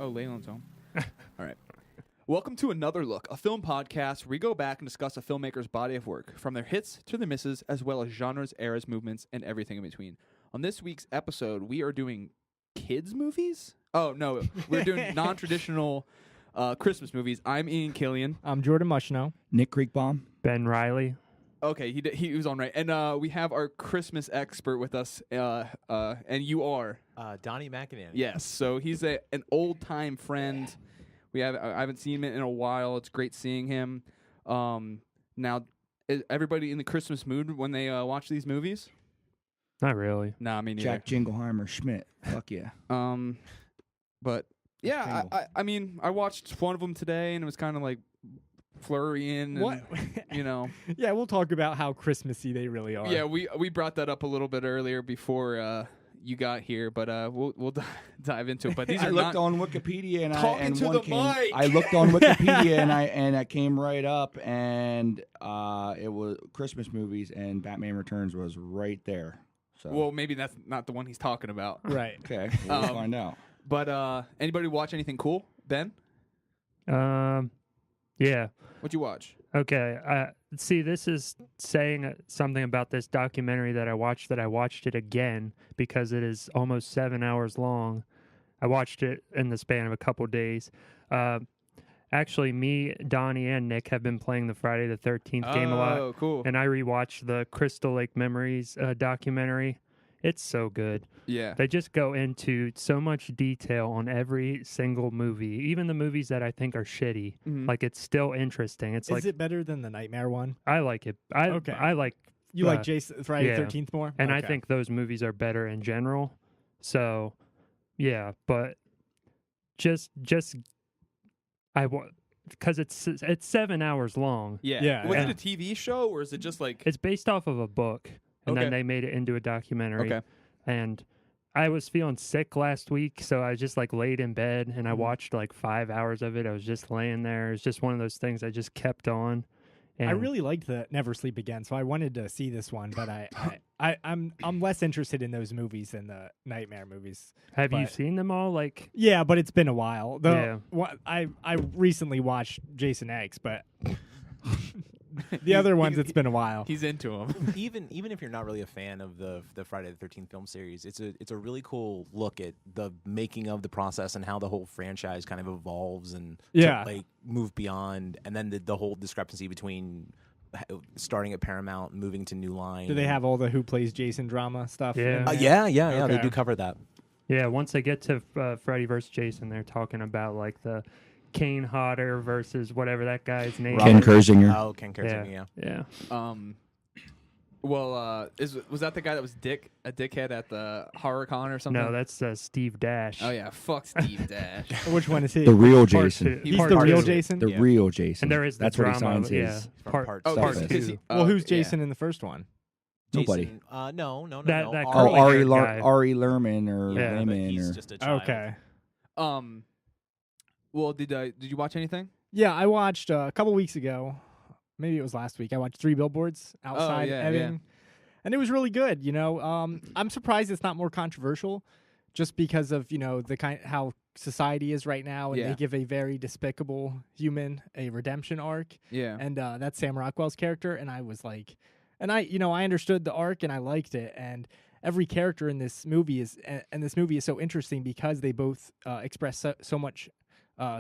Oh, Leyland's home. All right. Welcome to Another Look, a film podcast where we go back and discuss a filmmaker's body of work, from their hits to their misses, as well as genres, eras, movements, and everything in between. On this week's episode, we are doing kids' movies? Oh, no. We're doing non-traditional Christmas movies. I'm Ian Killian. I'm Jordan Mushno. Nick Creekbaum. Ben Riley. Okay, he was on right. And we have our Christmas expert with us, and you are? Donny McAnany. Yes, so he's an old-time friend. I haven't seen him in a while. It's great seeing him. Now, is everybody in the Christmas mood when they watch these movies? Not really. Nah, me neither. Jack Jingleheimer Schmidt. Fuck yeah. But yeah, I mean, I watched one of them today, and it was kind of like flurrying. What? You know. Yeah, we'll talk about how Christmassy they really are. Yeah, we brought that up a little bit earlier before you got here, but we'll dive into it. But these I are looked not on Wikipedia and mic. I looked on Wikipedia and I came right up and it was Christmas movies and Batman Returns was right there. So Well, maybe that's not the one he's talking about. Right. okay, we'll find out. But anybody watch anything cool? Ben? Yeah. What'd you watch? Okay. See, this is saying something about this documentary that I watched it again because it is almost 7 hours long. I watched it in the span of a couple days. Actually, me, Donnie, and Nick have been playing the Friday the 13th game a lot. Oh, cool. And I rewatched the Crystal Lake Memories documentary. It's so good. Yeah. They just go into so much detail on every single movie, even the movies that I think are shitty. Mhm. Like, it's still interesting. It's Is it better than the Nightmare one? I like it. Okay. I like You like Jason Friday yeah. the 13th more? and I Okay. think those movies are better in general. So, yeah, but just because it's 7 hours long. Yeah. Yeah, Was yeah. it a TV show or is it just like? It's based off of a book, and Okay. then they made it into a documentary. Okay. And I was feeling sick last week, so I just like laid in bed and I watched like 5 hours of it. I was just laying there. It's just one of those things I just kept on. And I really liked the Never Sleep Again, so I wanted to see this one, but I'm less interested in those movies than the Nightmare movies. have you but- seen them all? Like, Yeah, but it's been a while. Yeah. I recently watched Jason X, but the other ones it's been a while. He's into them. Even if you're not really a fan of the Friday the 13th film series, it's a really cool look at the making of the process and how the whole franchise kind of evolves and Yeah. to, like move beyond, and then the whole discrepancy between starting at Paramount, moving to New Line. Do they have all the Who Plays Jason drama stuff? Yeah. in there? Yeah, they Okay. do cover that. yeah, once they get to Freddy vs. Jason, they're talking about like the Kane Hodder versus whatever that guy's name Ken is. Kersinger. Oh, Ken Kersinger, yeah. Yeah. Well, was that the guy that was a dickhead at the HorrorCon or something? No, that's Steve Dash. Oh yeah, fuck Steve Dash. Which one is he? The real Part Jason. two. He He's part the real two. Jason? The Yeah. real Jason. And there is the That's drama. what he signs yeah. his. From Part- part Oh, two. part Stuff two. is. Well, who's Yeah. Jason in the first one? Nobody. Jason, no. That Ari- curly Ari haired guy. Ari Lerman or Yeah, but but Layman he's or just a child. Okay. Well, did you watch anything? Yeah, I watched a couple weeks ago. Maybe it was last week. I watched 3 Billboards Outside yeah, Ebbing. And it was really good, you know. I'm surprised it's not more controversial just because of, you know, the how society is right now, and Yeah. they give a very despicable human a redemption arc. Yeah. And that's Sam Rockwell's character, and I was like, and I understood the arc and I liked it, and every character in this movie is so interesting because they both express so much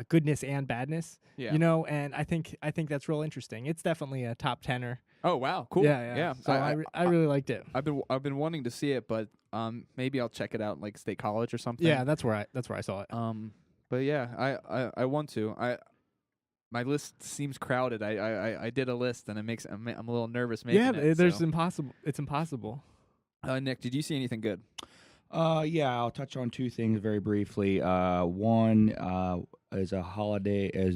goodness and badness, Yeah. you know, and I think that's real interesting. It's definitely a top 10er. Oh wow, cool. Yeah. So I really liked it. I've been wanting to see it, but maybe I'll check it out in like State College or something. Yeah, that's where I saw it. But yeah, I want to. My list seems crowded. I did a list and I'm a little nervous making it. It's impossible. Nick, did you see anything good? Yeah, I'll touch on 2 things very briefly. One is a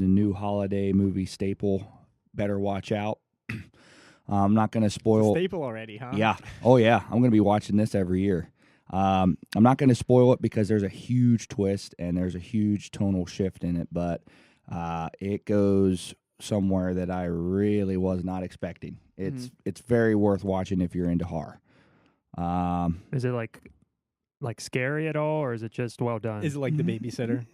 new holiday movie staple. Better watch out. I'm not going to spoil. Staple already, huh? Yeah. Oh yeah. I'm going to be watching this every year. I'm not going to spoil it because there's a huge twist and there's a huge tonal shift in it, but it goes somewhere that I really was not expecting. It's very worth watching if you're into horror. Is it like scary at all, or is it just well done? Is it like The Babysitter?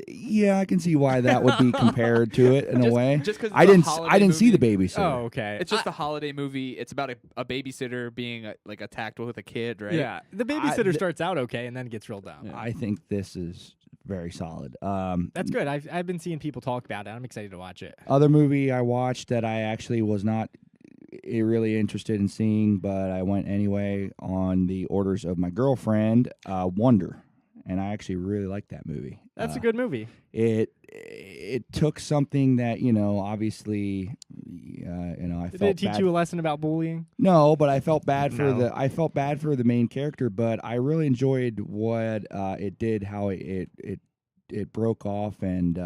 Yeah, I can see why that would be compared to it in a way. Just because I didn't see the babysitter. Oh, okay. It's just a holiday movie. It's about a babysitter being like attacked with a kid, right? Yeah, the babysitter starts out okay and then gets real down. I think this is very solid. That's good. I've been seeing people talk about it. I'm excited to watch it. Other movie I watched that I actually was not really interested in seeing, but I went anyway on the orders of my girlfriend, Wonder. And I actually really liked that movie. That's a good movie. It took something that, obviously, I Did felt it teach bad. you a lesson about bullying? No, but I felt bad for No. I felt bad for the main character, but I really enjoyed what it did, how it broke off and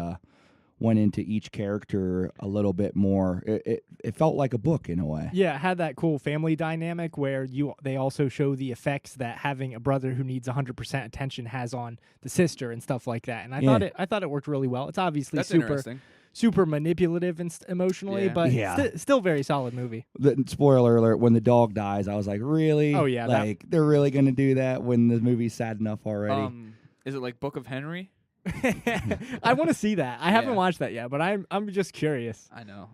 went into each character a little bit more. It felt like a book in a way. Yeah, it had that cool family dynamic where they also show the effects that having a brother who needs 100% attention has on the sister and stuff like that. And I thought it worked really well. It's obviously That's super interesting. super manipulative and emotionally, Yeah. but Yeah. still very solid movie. Spoiler alert: when the dog dies, I was like, really? Oh, yeah, like they're really going to do that when the movie's sad enough already. Is it like Book of Henry? I want to see that. I haven't Yeah. watched that yet, but I'm just curious. I know.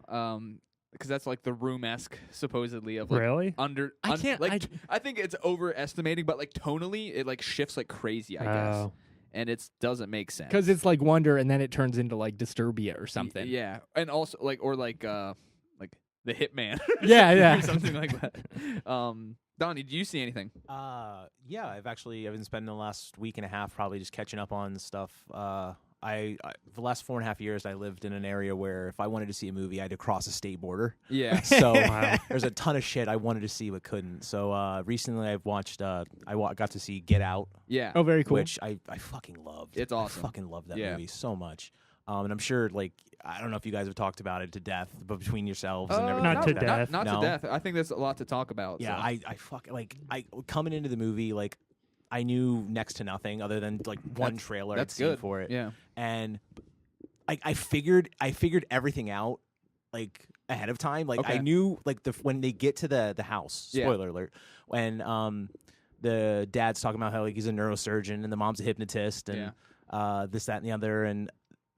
Because that's like the Room-esque, supposedly, of like Really? I can't- I think it's overestimating, but like tonally, it like shifts like crazy, I guess, Oh. and it doesn't make sense. Because it's like Wonder, and then it turns into like Disturbia or something. Yeah, and also like the Hitman. Yeah, yeah. or something like that. Donnie, do you see anything? Yeah, I've been spending the last week and a half probably just catching up on stuff. I the last 4.5 years I lived in an area where if I wanted to see a movie, I had to cross a state border. Yeah. So Wow. there's a ton of shit I wanted to see but couldn't. So recently I've watched. Got to see Get Out, Yeah. Oh, very cool. which I fucking loved. It's awesome. I fucking love that Yeah. movie so much. And I'm sure, like, I don't know if you guys have talked about it to death, but between yourselves and everything. Not like to that. death. Not No. to death. I think there's a lot to talk about. Yeah, so. I coming into the movie, like, I knew next to nothing other than like one trailer That's I'd seen good for it. Yeah. And I figured everything out like ahead of time. Like Okay. I knew like when they get to the house, Yeah. spoiler alert, when the dad's talking about how like he's a neurosurgeon and the mom's a hypnotist and this, that, and the other, and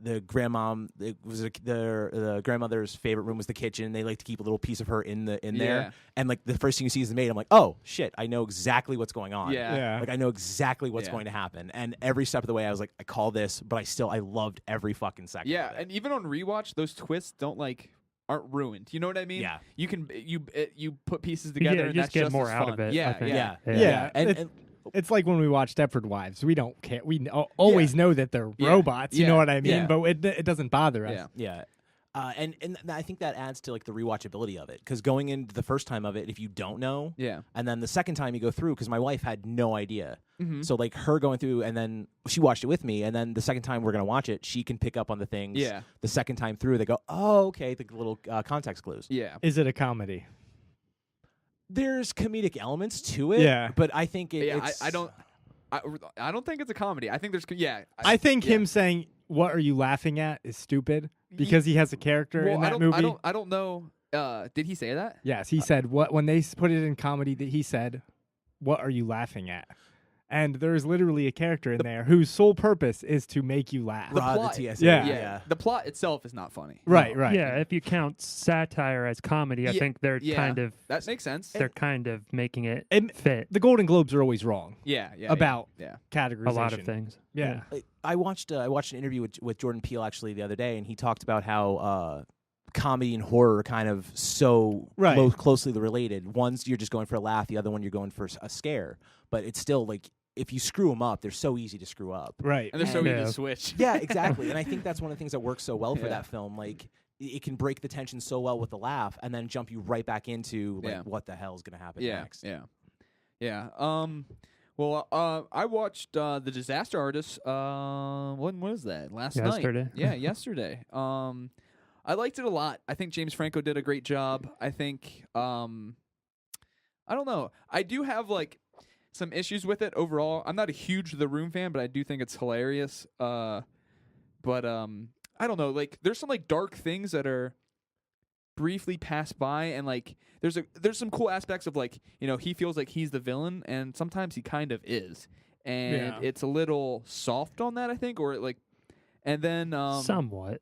the grandmom, it was the grandmother's favorite room was the kitchen. They like to keep a little piece of her in Yeah. there, and like the first thing you see is the maid. I'm like, oh shit, I know exactly what's going on. Yeah. Yeah. Like I know exactly what's Yeah. going to happen, and every step of the way, I was like, I call this, but I loved every fucking second. Yeah, of it. and even on rewatch, those twists aren't ruined. You know what I mean? Yeah. You can you put pieces together. Yeah, and just that's get just more as out fun. of it, Yeah, I think. yeah. Yeah. and It's like when we watch Stepford Wives. We don't care. We always know that they're robots. You Yeah. know what I mean? Yeah. But it doesn't bother us. Yeah. yeah. And I think that adds to like the rewatchability of it, because going into the first time of it, if you don't know, Yeah. and then the second time you go through, because my wife had no idea, Mhm. so like her going through, and then she watched it with me, and then the second time we're gonna watch it, she can pick up on the things. Yeah. The second time through, they go, oh, okay, the little context clues. Yeah. Is it a comedy? There's comedic elements to it. Yeah. But I think it's. I don't think it's a comedy. I think there's I think yeah. him saying, "What are you laughing at?" is stupid because he has a character Well, in I that don't, movie. I don't know. Did he say that? Yes, he said what when they put it in comedy that he said, "What are you laughing at?" And there's literally a character in there whose sole purpose is to make you laugh. The the plot- TSA. Yeah. Yeah. The plot itself is not funny. Right, right. Yeah, if you count satire as comedy, I Yeah, think they're yeah. kind of That makes sense. making it And fit the Golden Globes are always wrong Yeah. Yeah. about Yeah. categorization. a lot of things. Yeah. I watched an interview with Jordan Peele actually the other day, and he talked about how comedy and horror are kind of so Right. closely related. One's you're just going for a laugh, the other one you're going for a scare. But it's still like if you screw them up, they're so easy to screw up. Right. And they're so easy Yeah. to switch. Yeah, exactly. And I think that's one of the things that works so well for Yeah. that film. Like it can break the tension so well with the laugh, and then jump you right back into like Yeah. what the hell is going to happen Yeah. next. Yeah. Yeah. Well, I watched The Disaster Artist. When was that? Last night. Yesterday. Yeah, yesterday. I liked it a lot. I think James Franco did a great job. I think I don't know. I do have like some issues with it overall. I'm not a huge The Room fan, but I do think it's hilarious. But I don't know. Like, there's some like dark things that are briefly passed by, and like there's some cool aspects of like, you know, he feels like he's the villain, and sometimes he kind of is, and Yeah. it's a little soft on that, I think, or like. And then Somewhat.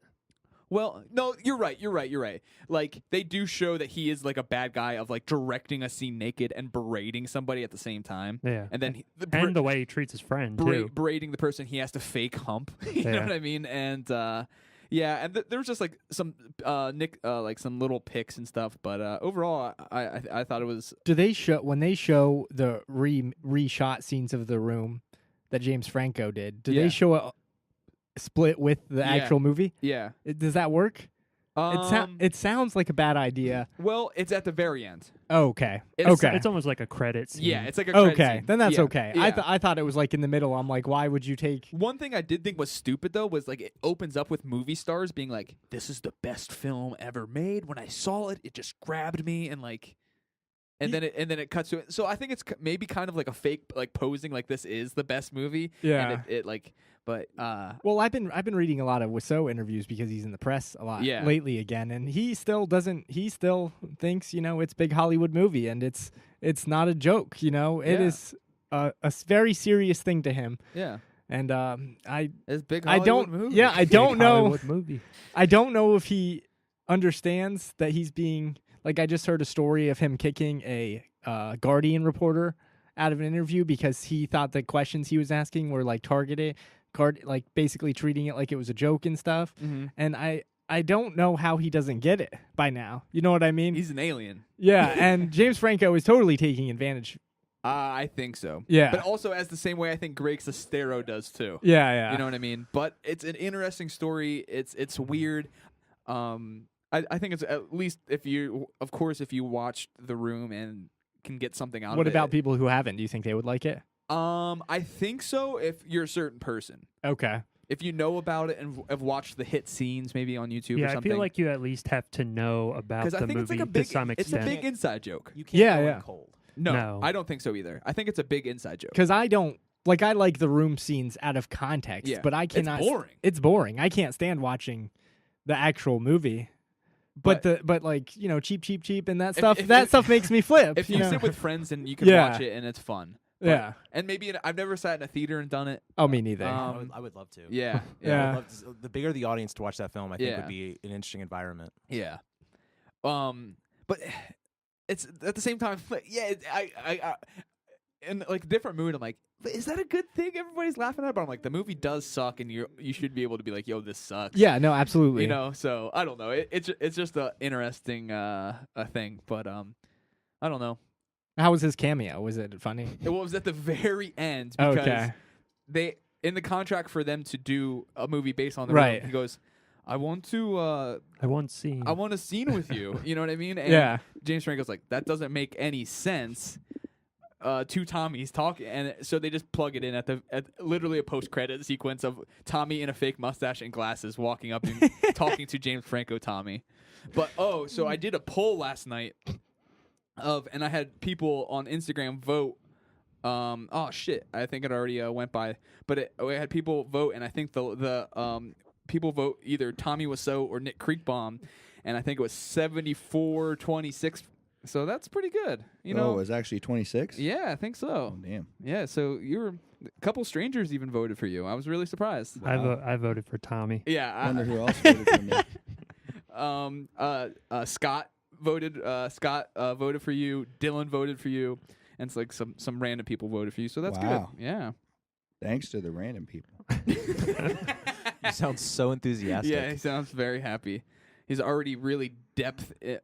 well, no, you're right. Like they do show that he is like a bad guy of like directing a scene naked and berating somebody at the same time. Yeah. And then And the way he treats his friend, too. berating the person he has to fake hump. You know what I mean? And yeah, and there was just like some like some little pics and stuff, but overall I thought it was. Do they show when they show the reshot scenes of The Room that James Franco did? Do they show a split with the actual movie? Yeah. Does that work? It sounds like a bad idea. Well, it's at the very end. Okay. It's It's almost like a credit scene. Yeah, it's like a credit Okay, scene. then that's Yeah. okay. Yeah. I thought it was like in the middle. I'm like, why would you take? One thing I did think was stupid though was like it opens up with movie stars being like, "This is the best film ever made." When I saw it, it just grabbed me and like, and then it cuts to it. So I think it's maybe kind of like a fake like posing like this is the best movie. Yeah. And it like, but Well, I've been reading a lot of Wiseau interviews because he's in the press a lot lately again, and he still thinks it's big Hollywood movie and it's not a joke. It is a very serious thing to him. Yeah. And It's big I Hollywood don't movie. yeah I don't know Hollywood movie. I don't know if he understands that he's being like. I just heard a story of him kicking a Guardian reporter out of an interview because he thought the questions he was asking were like targeted, like basically treating it like it was a joke and stuff. Mm-hmm. And I don't know how he doesn't get it by now. You know what I mean? He's an alien. Yeah, and James Franco is totally taking advantage. I think so. Yeah. But also as the same way I think Greg Sestero does too. Yeah. You know what I mean? But it's an interesting story. It's weird. I think it's at least if you watched The Room and can get something out of it. What about people who haven't? Do you think they would like it? I think so if you're a certain person. Okay. If you know about it and have watched the hit scenes maybe on YouTube or Yeah, I something. feel like you at least have to know about the I think movie it's like a big, to some it's a extent. big inside joke. You can't go Yeah. in cold. No, No. I don't think so either. I think it's a big inside joke. Because I don't like. I like The Room scenes out of context, Yeah. but I cannot. It's boring. It's boring. I can't stand watching the actual movie. But like cheap and that stuff. if- Stuff makes me flip. If you know? sit with friends and you can Yeah. watch it and it's fun. But- Yeah. And maybe I've never sat in a theater and done it. Oh, me neither. I would love to. Yeah. Yeah. I would love to, the bigger the audience to watch that film, I think Yeah. would be an interesting environment. Yeah. But it's at the same time, yeah. I in like a different mood. I'm like, but is that a good thing? Everybody's laughing at it, but I'm like, the movie does suck, and you should be able to be like, yo, this sucks. Yeah. No. Absolutely. You know. So I don't know. It's just a interesting thing, but I don't know. How was his cameo? Was it funny? It was at the very end because Okay. they in the contract for them to do a movie based on the Right. Room, he goes, I want to I want scene. I want a scene with you. You know what I mean? And Yeah. James Franco's like, that doesn't make any sense. Two Tommies talking, and so they just plug it in at literally a post-credit sequence of Tommy in a fake mustache and glasses walking up and talking to James Franco Tommy. But so I did a poll last night and I had people on Instagram vote. Oh shit, I think it already went by, but I had people vote, and I think the people vote either Tommy Wiseau or Nick Creekbaum, and I think it was 74-26. So that's pretty good, you know. Oh, it was actually 26? Yeah, I think so. Oh, damn. Yeah, so a couple strangers even voted for you. I was really surprised. I voted for Tommy. Yeah, I wonder who else voted for me. Scott voted. Scott voted for you. Dylan voted for you, and it's like some random people voted for you. So that's Wow. good. Yeah. Thanks to the random people. You sound so enthusiastic. Yeah, he sounds very happy. He's already really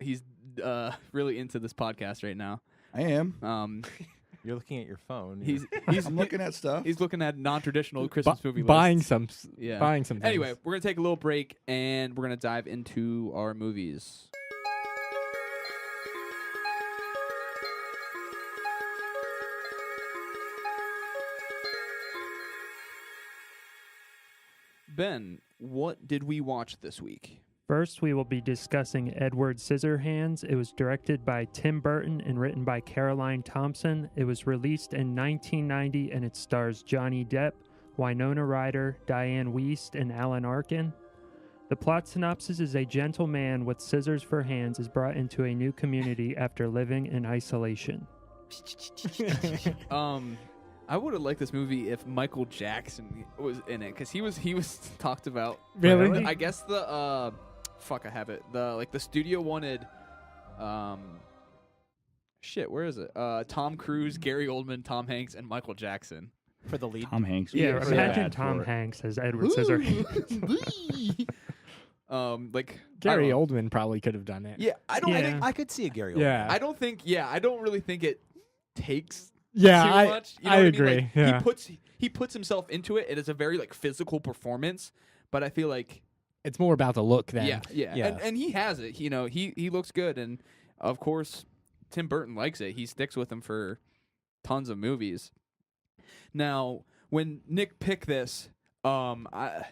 he's really into this podcast right now. I am. You're looking at your phone. He's I'm looking at stuff. he's looking at non-traditional Christmas movie buying lists. some. Yeah. Buying some. Things. Anyway, we're gonna take a little break and we're gonna dive into our movies. Ben, what did we watch this week? First, we will be discussing Edward Scissorhands. It was directed by Tim Burton and written by Caroline Thompson. It was released in 1990 and it stars Johnny Depp, Winona Ryder, Diane Wiest, and Alan Arkin. The plot synopsis is a gentle man with scissors for hands is brought into a new community after living in isolation. I would have liked this movie if Michael Jackson was in it, because he was talked about. Really? I guess the fuck, I have it. The studio wanted, shit, where is it? Tom Cruise, Gary Oldman, Tom Hanks, and Michael Jackson for the lead. Tom Hanks. Yeah, was imagine bad Tom for it. Hanks as Edward Scissorhands. Like Gary I don't know. Oldman probably could have done it. Yeah, I don't. Yeah. I could see a Gary Oldman. Yeah. I don't think. Yeah, I don't really think it takes Yeah, too much. You know I what agree. I mean? Like, Yeah. he puts himself into it. It is a very like physical performance, but I feel like It's more about the look than. Yeah. And he has it. You know, he looks good, and of course, Tim Burton likes it. He sticks with him for tons of movies. Now, when Nick picked this, I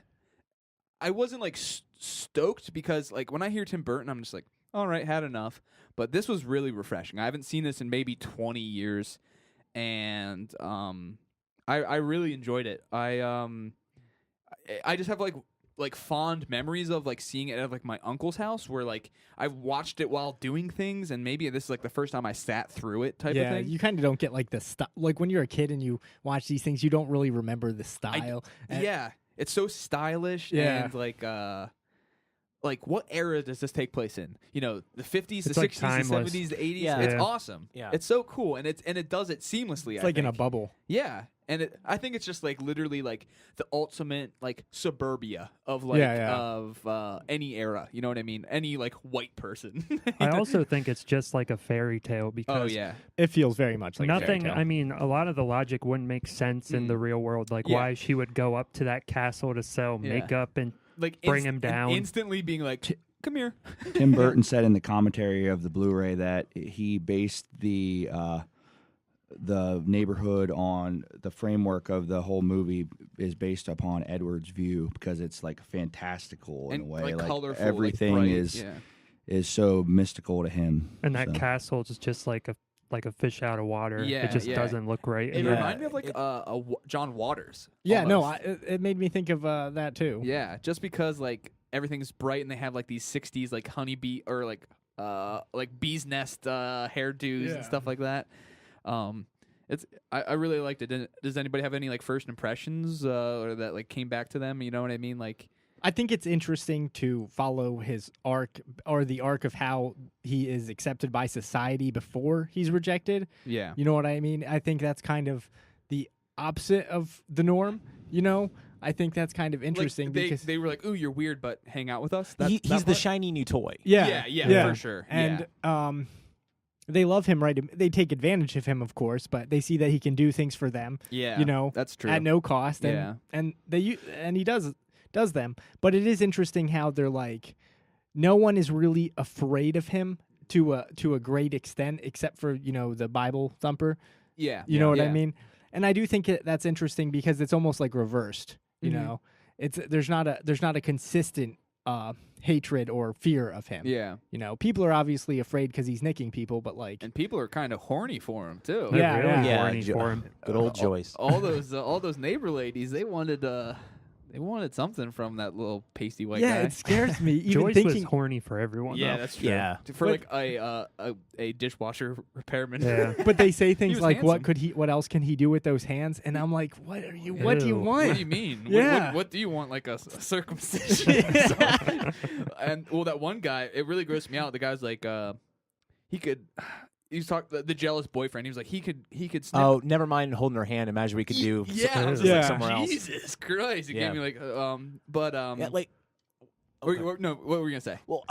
wasn't like stoked, because like when I hear Tim Burton, I'm just like, all right, had enough. But this was really refreshing. I haven't seen this in maybe 20 years, and I really enjoyed it. I just have like fond memories of like seeing it at like my uncle's house, where like I watched it while doing things, and maybe this is like the first time I sat through it type of Yeah, thing. you kind of don't get like the style. Like when you're a kid and you watch these things, you don't really remember the style. And- Yeah, it's so stylish. Yeah. And like what era does this take place in? You know, the 50s, It's the like 60s, timeless. the 70s, the 80s. Yeah. It's Yeah. awesome. Yeah. It's so cool, and it does it seamlessly. It's I like in a think. bubble. Yeah, and I think it's just like literally like the ultimate like suburbia of like Yeah. of any era. You know what I mean? Any like white person. I also think it's just like a fairy tale Oh because yeah. It feels very much like a fairy nothing. tale. I mean, a lot of the logic wouldn't make sense in the real world. Like Yeah. why she would go up to that castle to sell Yeah. makeup and Like Bring him and down. instantly being like, come here. Tim Burton said in the commentary of the Blu-ray that he based the neighborhood on the framework of the whole movie is based upon Edward's view, because it's like fantastical in And a way. like colorful, everything like bright. is Yeah. is so mystical to him. and that So. castle is just like a fish out of water. Yeah, it just yeah. doesn't look right. It And Yeah. reminded me of like John Waters. yeah, no, almost. it made me think of that too. Yeah, just because like everything's bright and they have like these 60s like honeybee or like bee's nest hairdos Yeah. and stuff like that. I really liked it. Does anybody have any like first impressions or that like came back to them? You know what I mean? Like, I think it's interesting to follow his arc, or the arc of how he is accepted by society before he's rejected. yeah, You know what I mean? I think that's kind of the opposite of the norm. You know, I think that's kind of interesting like, because they were like, "Ooh, you're weird, but hang out with us." He's that the part? shiny new toy. Yeah, for sure. And they love him, right? They take advantage of him, of course, but they see that he can do things for them. yeah, You know, that's true. at no cost. And, Yeah. and he does them. But it is interesting how they're like, no one is really afraid of him to a great extent, except for the Bible thumper. Yeah, You know what I yeah. mean? And I do think that's interesting because it's almost like reversed. You Mhm. know, there's not a consistent hatred or fear of him. Yeah, You know, people are obviously afraid because he's nicking people, but like, and people are kind of horny for him too. They're Yeah, really yeah. horny for him. Good old Joyce. all those neighbor ladies, they wanted something from that little pasty white yeah, guy. it scares me. Even Joyce thinking, was horny for everyone. Yeah, though. that's true. Yeah. For But- like a dishwasher repairman. Yeah. but they say things was like, handsome. what else can he do with those hands? And I'm like, what do you want? What do you mean? Yeah. What do you want? Like a circumcision? or something? And well, that one guy, it really grossed me out. The guy's like, he could. He's talking the jealous boyfriend. He was like, he could snip. Oh, never mind holding her hand. Imagine we could do yeah, was like Yeah. somewhere else. Jesus Christ! It Yeah. gave me like, Yeah, like no, what were you gonna say? well,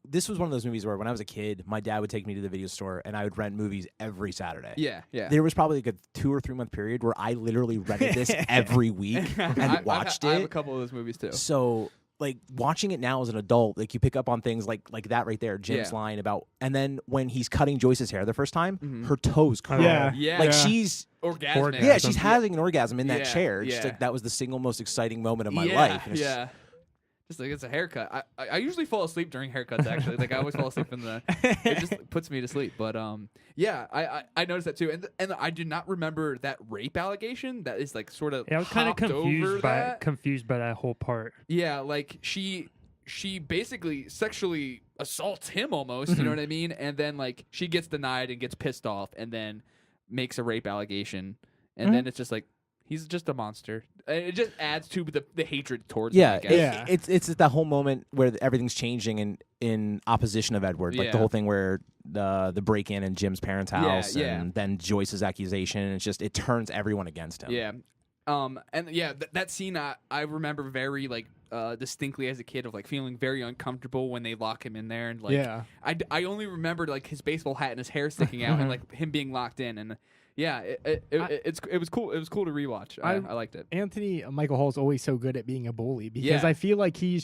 this was one of those movies where when I was a kid, my dad would take me to the video store and I would rent movies every Saturday. Yeah, yeah. There was probably like a 2 or 3 month period where I literally rented this every week and watched I have a it. couple of those movies too. So like watching it now as an adult, like you pick up on things like that right there, Jim's Yeah. line about, and then when he's cutting Joyce's hair the first time, Mhm. her toes curl. Yeah. Yeah, Like Yeah. she's orgasmic. Orgasm. yeah, she's having an orgasm in that Yeah, chair. Just yeah. like that was the single most exciting moment of my yeah, life. And it's yeah. Just like it's a haircut. I usually fall asleep during haircuts. Actually, like I always fall asleep in the. It just puts me to sleep. But yeah, I noticed that too, and I did not remember that rape allegation. That is like sort of. Yeah, I was kind of confused confused by that whole part. Yeah, like she basically sexually assaults him almost. You know what I mean? And then like she gets denied and gets pissed off, and then makes a rape allegation, and then it's just like he's just a monster. It just adds to the hatred towards him, I guess. It's that whole moment where everything's changing in opposition of Edward, like the whole thing where the break in Jim's parents' house, and then Joyce's accusation. And it's just it turns everyone against him. Yeah, and that scene I remember very like distinctly as a kid of like feeling very uncomfortable when they lock him in there, and like I only remembered like his baseball hat and his hair sticking out and like him being locked in, and it was cool. It was cool to rewatch. I liked it. Anthony Michael Hall's always so good at being a bully because I feel like he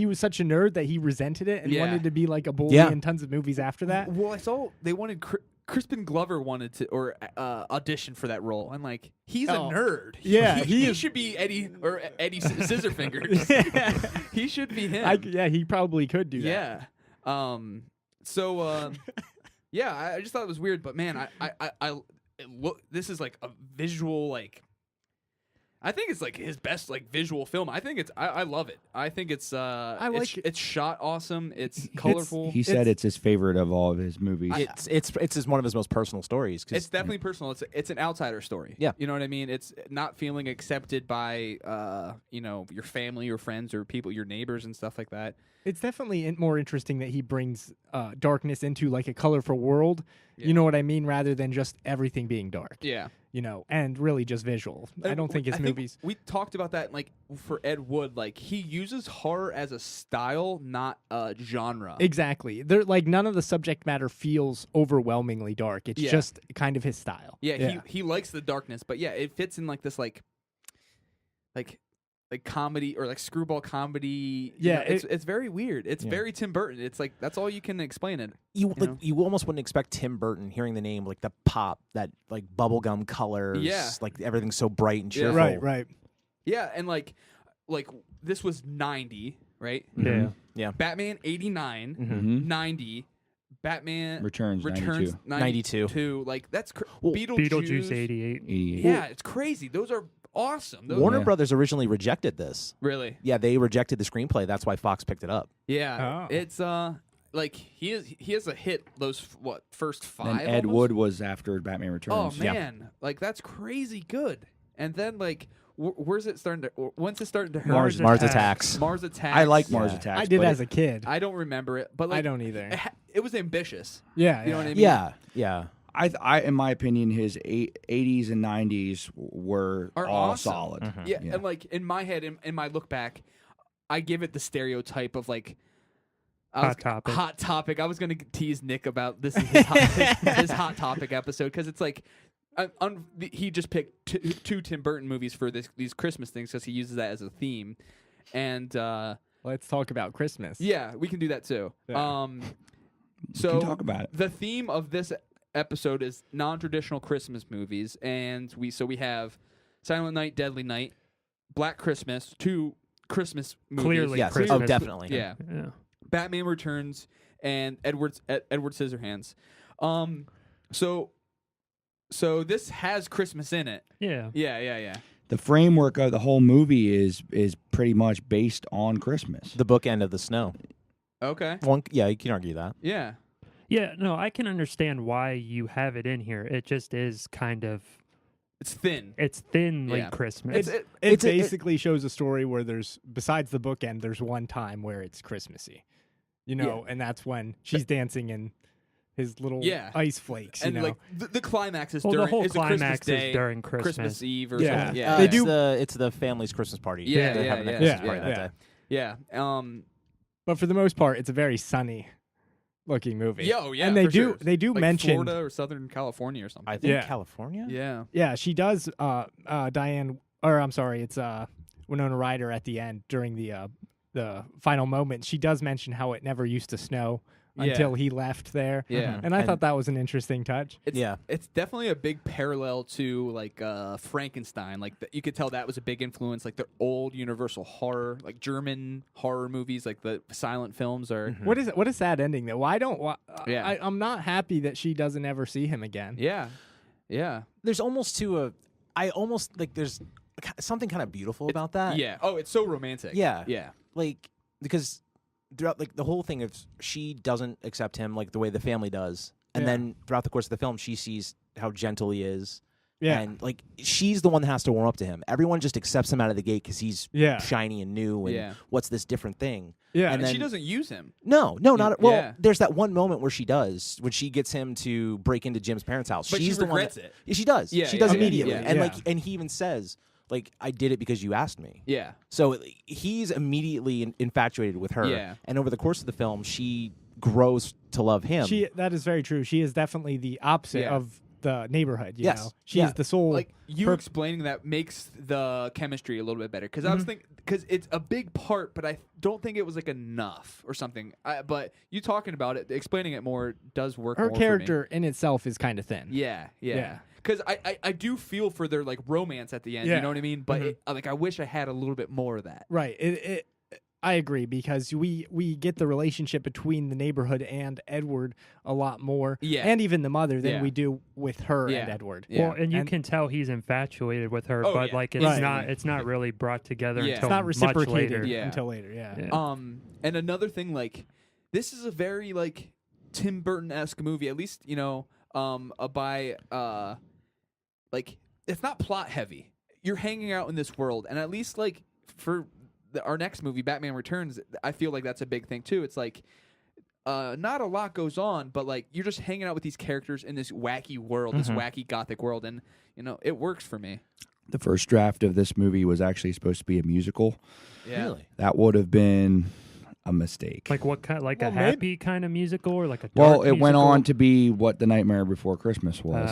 was such a nerd that he resented it and wanted to be like a bully in tons of movies after that. Well, I saw they wanted Crispin Glover wanted to audition for that role, and like he's a nerd. Yeah, he should be Eddie Scissorfingers. He should be him. He probably could do that. Yeah. I just thought it was weird, but man, this is like a visual like. I think it's like his best like visual film. I think I love it. I think it's it's shot awesome. It's colorful. He said it's his favorite of all of his movies. It's one of his most personal stories. It's definitely personal. It's an outsider story. Yeah, you know what I mean. It's not feeling accepted by your family or friends or people, your neighbors and stuff like that. It's definitely more interesting that he brings darkness into like a colorful world. Yeah. You know what I mean, rather than just everything being dark. Yeah. And really just visual. I don't think his movies. We talked about that, like for Ed Wood, like he uses horror as a style, not a genre. Exactly. They're like none of the subject matter feels overwhelmingly dark. It's just kind of his style. Yeah. He likes the darkness, but it fits in like this like comedy or like screwball comedy. Yeah, it's very weird. It's very Tim Burton. It's like that's all you can explain it. You almost wouldn't expect Tim Burton hearing the name, like the pop, that like bubblegum colors, like everything's so bright and cheerful. Right. Yeah, and like this was 90, right? Mm-hmm. Yeah. Batman 89, 90. Batman Returns 92. Like that's Beetlejuice 88. Yeah, it's crazy. Those are awesome. Warner Brothers originally rejected this. Really? Yeah, they rejected the screenplay. That's why Fox picked it up. Yeah. It's like he has a hit those first 5. And Ed Wood was after Batman Returns. Oh man, like that's crazy good. And then like where's it starting to? When's it starting to hurt? Mars Attacks. Mars Attacks. I like Mars Attacks. I did as a kid. I don't remember it, but like, I don't either. It was ambitious. Yeah, you know what I mean. Yeah. I, in my opinion, his 80s and 90s are all awesome. solid. Mm-hmm. Yeah, and like in my head, in my look back, I give it the stereotype of like Hot Topic. Hot Topic. I was going to tease Nick about this is his Hot Topic episode because it's like he just picked two Tim Burton movies for these Christmas things because he uses that as a theme, and let's talk about Christmas. Yeah, we can do that too. Yeah. So we can talk about it. The theme of this episode is non-traditional Christmas movies, and we have Silent Night, Deadly Night, Black Christmas, 2 Christmas movies. Clearly, yes. Christmas. Oh, definitely. Yeah. Batman Returns and Edward Scissorhands. So this has Christmas in it. Yeah. Yeah. The framework of the whole movie is pretty much based on Christmas. The bookend of the snow. Okay. You can argue that. Yeah. Yeah, no, I can understand why you have it in here. It just is kind of... It's thin. It's thin like Christmas. It basically shows a story where besides the bookend, there's one time where it's Christmassy. And that's when she's dancing in his little ice flakes. And like the climax is the whole is climax Christmas Day, is during Christmas Eve or Yeah. something. Yeah. They do. It's the family's Christmas party. Yeah, They're having a Christmas party that day. Yeah. But for the most part, it's a very sunny looking movie. Yeah, and they do like mention Florida or Southern California or something. I think California. Yeah. Yeah, she does. Diane, or I'm sorry, it's Winona Ryder at the end during the final moment. She does mention how it never used to snow until he left there. Yeah, and I thought that was an interesting touch. It's definitely a big parallel to like Frankenstein. Like you could tell that was a big influence. Like the old Universal horror, like German horror movies, like the silent films are. What is that ending though? I'm not happy that she doesn't ever see him again. Yeah. There's almost there's something kind of beautiful about that. Yeah. Oh, it's so romantic. Yeah. Like because throughout like the whole thing of she doesn't accept him like the way the family does, and then throughout the course of the film, she sees how gentle he is. Yeah. And like she's the one that has to warm up to him. Everyone just accepts him out of the gate because he's shiny and new. And what's this different thing? Yeah. And she doesn't use him. No, not well. There's that one moment where she does, when she gets him to break into Jim's parents' house. But she's she the one regrets that, it. Yeah, she does. Yeah, she does yeah, immediately. yeah. And Yeah. like, and he even says, like, I did it because you asked me. Yeah. So he's immediately infatuated with her. Yeah. And over the course of the film, she grows to love him. That is very true. She is definitely the opposite of the neighborhood. You know, she's the soul. Like you explaining that makes the chemistry a little bit better because I was thinking because it's a big part, but I don't think it was like enough or something. But you talking about it, explaining it more does work. Her more character in itself is kind of thin. Yeah. Because I do feel for their like romance at the end. You know what I mean? But like I wish I had a little bit more of that. Right. I agree because we get the relationship between the neighborhood and Edward a lot more, and even the mother than we do with her and Edward. Yeah. Well, and you can tell he's infatuated with her, but like it's not really brought together until it's not reciprocated much later. until later. Yeah. And another thing, like this is a very like Tim Burton-esque movie, at least like it's not plot heavy. You're hanging out in this world, and at least like for our next movie, Batman Returns, I feel like that's a big thing too. It's like not a lot goes on, but like you're just hanging out with these characters in this wacky world, this wacky gothic world, and it works for me. The first draft of this movie was actually supposed to be a musical. Yeah. Really? That would have been a mistake. Like what kind? Like a happy kind of musical, or like a dark well, it went musical? on to be what The Nightmare Before Christmas was.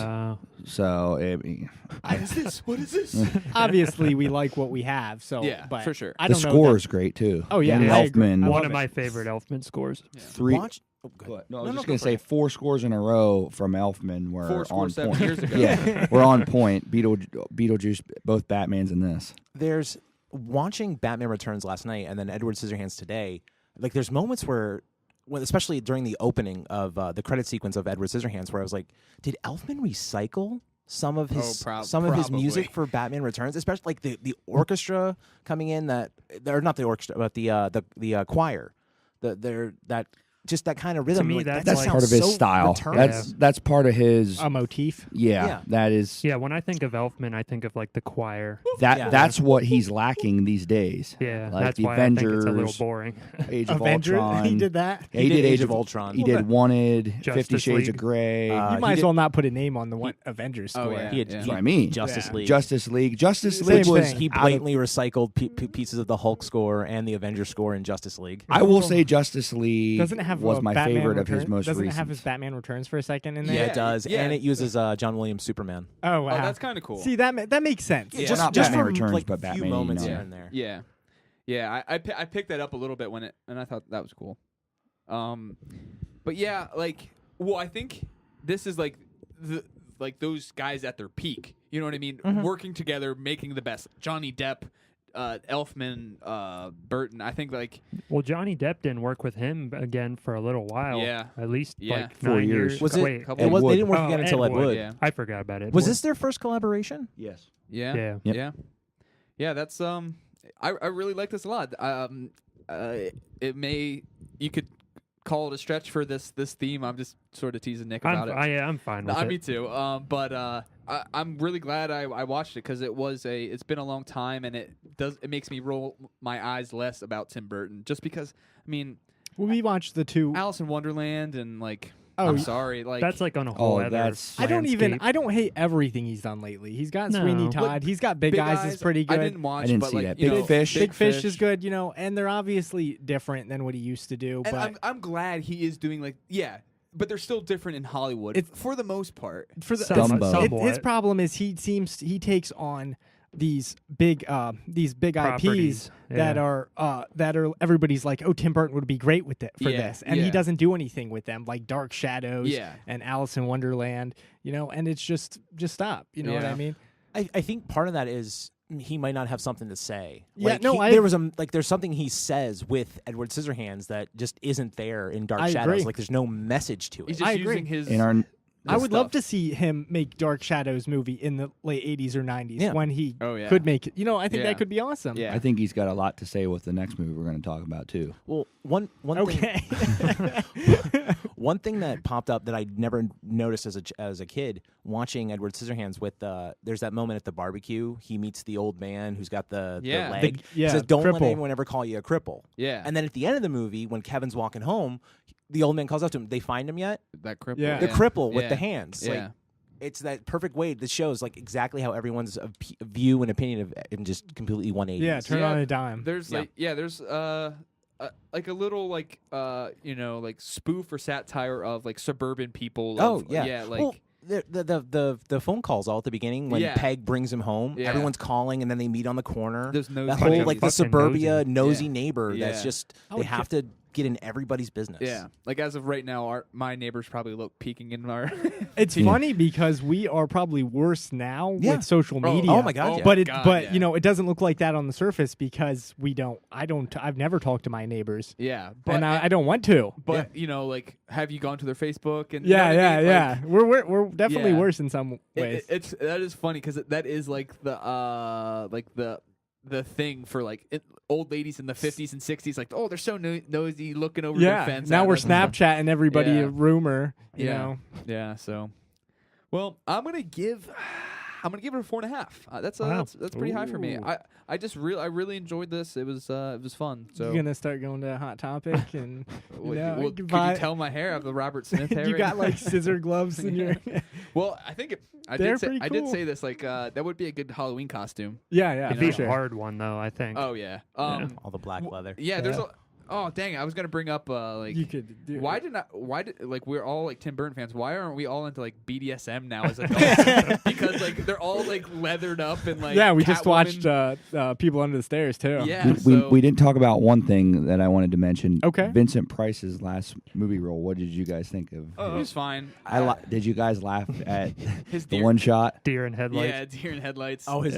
So, What is this? Obviously, we like what we have. So Yeah, but for sure. I the don't know score is great too. Oh, yeah, Danny I agree. Elfman. I One love of it. my favorite Elfman scores. Three. Watch. Oh, go ahead. No, I was just go gonna for say it. 4 scores in a row from Elfman were 4 on scores 7 point. years ago. Yeah, we're on point. Beetlejuice, both Batmans in this. There's watching Batman Returns last night and then Edward Scissorhands today. Like there's moments where especially during the opening of the credit sequence of Edward Scissorhands, where I was like, did Elfman recycle some of his of his music for Batman Returns, especially like the orchestra coming in or not the orchestra, but the choir, just that kind of rhythm. me, like, that's That's like part of his so style. Returns. That's part of his. a motif. Yeah, that is. Yeah, when I think of Elfman, I think of like the choir. That's what he's lacking these days. Yeah, like that's the why Avengers, I think it's a little boring. Age of Avengers. Ultron. He did that. Yeah, he did Age of Ultron. He did Wanted, 50 Justice Shades League. of Grey. You might as well not put a name on the one Avengers score. yeah. That's what I mean. Justice League. Justice League. Justice Same League was. thing. He blatantly recycled pieces of the Hulk score and the Avengers score in Justice League. I will say Justice League Doesn't it have was my Batman favorite of his Returns? most Doesn't recent. it have his Batman Returns for a second in there? Yeah, Yeah, it does, yeah. and it uses John Williams' Superman. Oh wow, that's kind of cool. See that makes sense. Yeah. Just not just Batman from Returns, like but few Batman moments 89. here and there. Yeah. I picked that up a little bit and I thought that was cool. But yeah, like, well, I think this is like those guys at their peak. You know what I mean? Working together, making the best. Johnny Depp, Elfman, Burton. I think like Well, Johnny Depp didn't work with him again for a little while. Yeah. At least Yeah. like 4 9 years. years. Was it? Wait, couple- It was. Wood. They didn't work Oh, again until Ed Ed Wood, Wood. yeah. I forgot about it. Was this their first collaboration? Yes. Yeah. Yeah. Yeah, that's I really like this a lot. You could call it a stretch for this theme. I'm just sort of teasing Nick about it. I'm fine with it. Me too. But I'm really glad I watched it because it's been a long time and it makes me roll my eyes less about Tim Burton just because We watched the two. Alice in Wonderland and like Oh, I'm sorry, like That's like on a whole other that's- I landscape. don't hate everything he's done lately. He's got No. Sweeney Todd. He's got Big Eyes is pretty good. I didn't watch. I didn't but see like, that. you Big know, Fish. Big Fish is good, and they're obviously different than what he used to do. And But I'm glad he is doing but they're still different in Hollywood for the most part. for the Dumbo. his problem is he takes on these big IPs Properties, that yeah. are everybody's like, oh, Tim Burton would be great with it for Yeah, this, and yeah. he doesn't do anything with them, like Dark Shadows Yeah. and Alice in Wonderland, and it's just stop, you know what Yeah. I mean? I think part of that is he might not have something to say. Yeah, Like, no, there's something he says with Edward Scissorhands that just isn't there in Dark I Shadows. agree. Like there's no message to it. He's just I agree. using his. In our I would love stuff. to see him make Dark Shadows movie in the late 80s or 90s Yeah. when he Oh, yeah. could make it. I think Yeah. that could be awesome. Yeah. I think he's got a lot to say with the next movie we're going to talk about too. Well, one thing Okay. One thing that popped up that I never noticed as a kid watching Edward Scissorhands with there's that moment at the barbecue. He meets the old man who's got the leg. He says, "Don't let anyone ever call you a cripple." Yeah. And then at the end of the movie, when Kevin's walking home, the old man calls out to him. They find him yet? That cripple. Yeah. The cripple with the hands. Yeah. Like, it's that perfect way that shows like exactly how everyone's view and opinion of in just completely 180. Yeah, turn on a dime. There's there's like a little like like spoof or satire of like suburban people. Well, the phone calls all at the beginning when Peg brings him home. Yeah. Everyone's calling and then they meet on the corner. There's no that whole like the suburbia nosy Yeah. neighbor that's just they have to get in everybody's business. Yeah, like as of right now, my neighbors probably peeking in our. It's funny because we are probably worse now with social media. Oh my god! But it doesn't look like that on the surface because I've never talked to my neighbors. Yeah, and I don't want to. But like, have you gone to their Facebook and? Yeah. We're definitely worse in some ways. That is funny because that is like the thing for like old ladies in the 50s and 60s, like, oh, they're so nosy looking over their fence. Now we're Snapchatting everybody a rumor. You know? Yeah. So, well, I'm gonna give it a 4.5. That's pretty high for me. I really enjoyed this. It was fun. So you're gonna start going to Hot Topic and could you tell my hair? I have the Robert Smith hair. You got like scissor gloves in your. Well, I think I did say this like that would be a good Halloween costume. Yeah, it'd be a hard one though. I think. Oh yeah. All the black leather. Yeah, there's oh dang! I was gonna bring up like you could do why did like we're all like Tim Burton fans? Why aren't we all into like BDSM now as adults? Because like they're all like leathered up and like we just watched People Under the Stairs too. Yeah, we didn't talk about one thing that I wanted to mention. Okay, Vincent Price's last movie role. What did you guys think of? It was fine. Did you guys laugh at his the one shot? Deer in headlights. Yeah, deer in headlights. Oh, his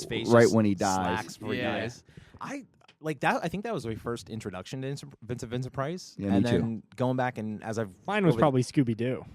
face right just when he dies. slacks before he dies. Like that, I think that was my first introduction to Vincent Price. Yeah, and me then too. going back and as I've mine was probably Scooby Doo.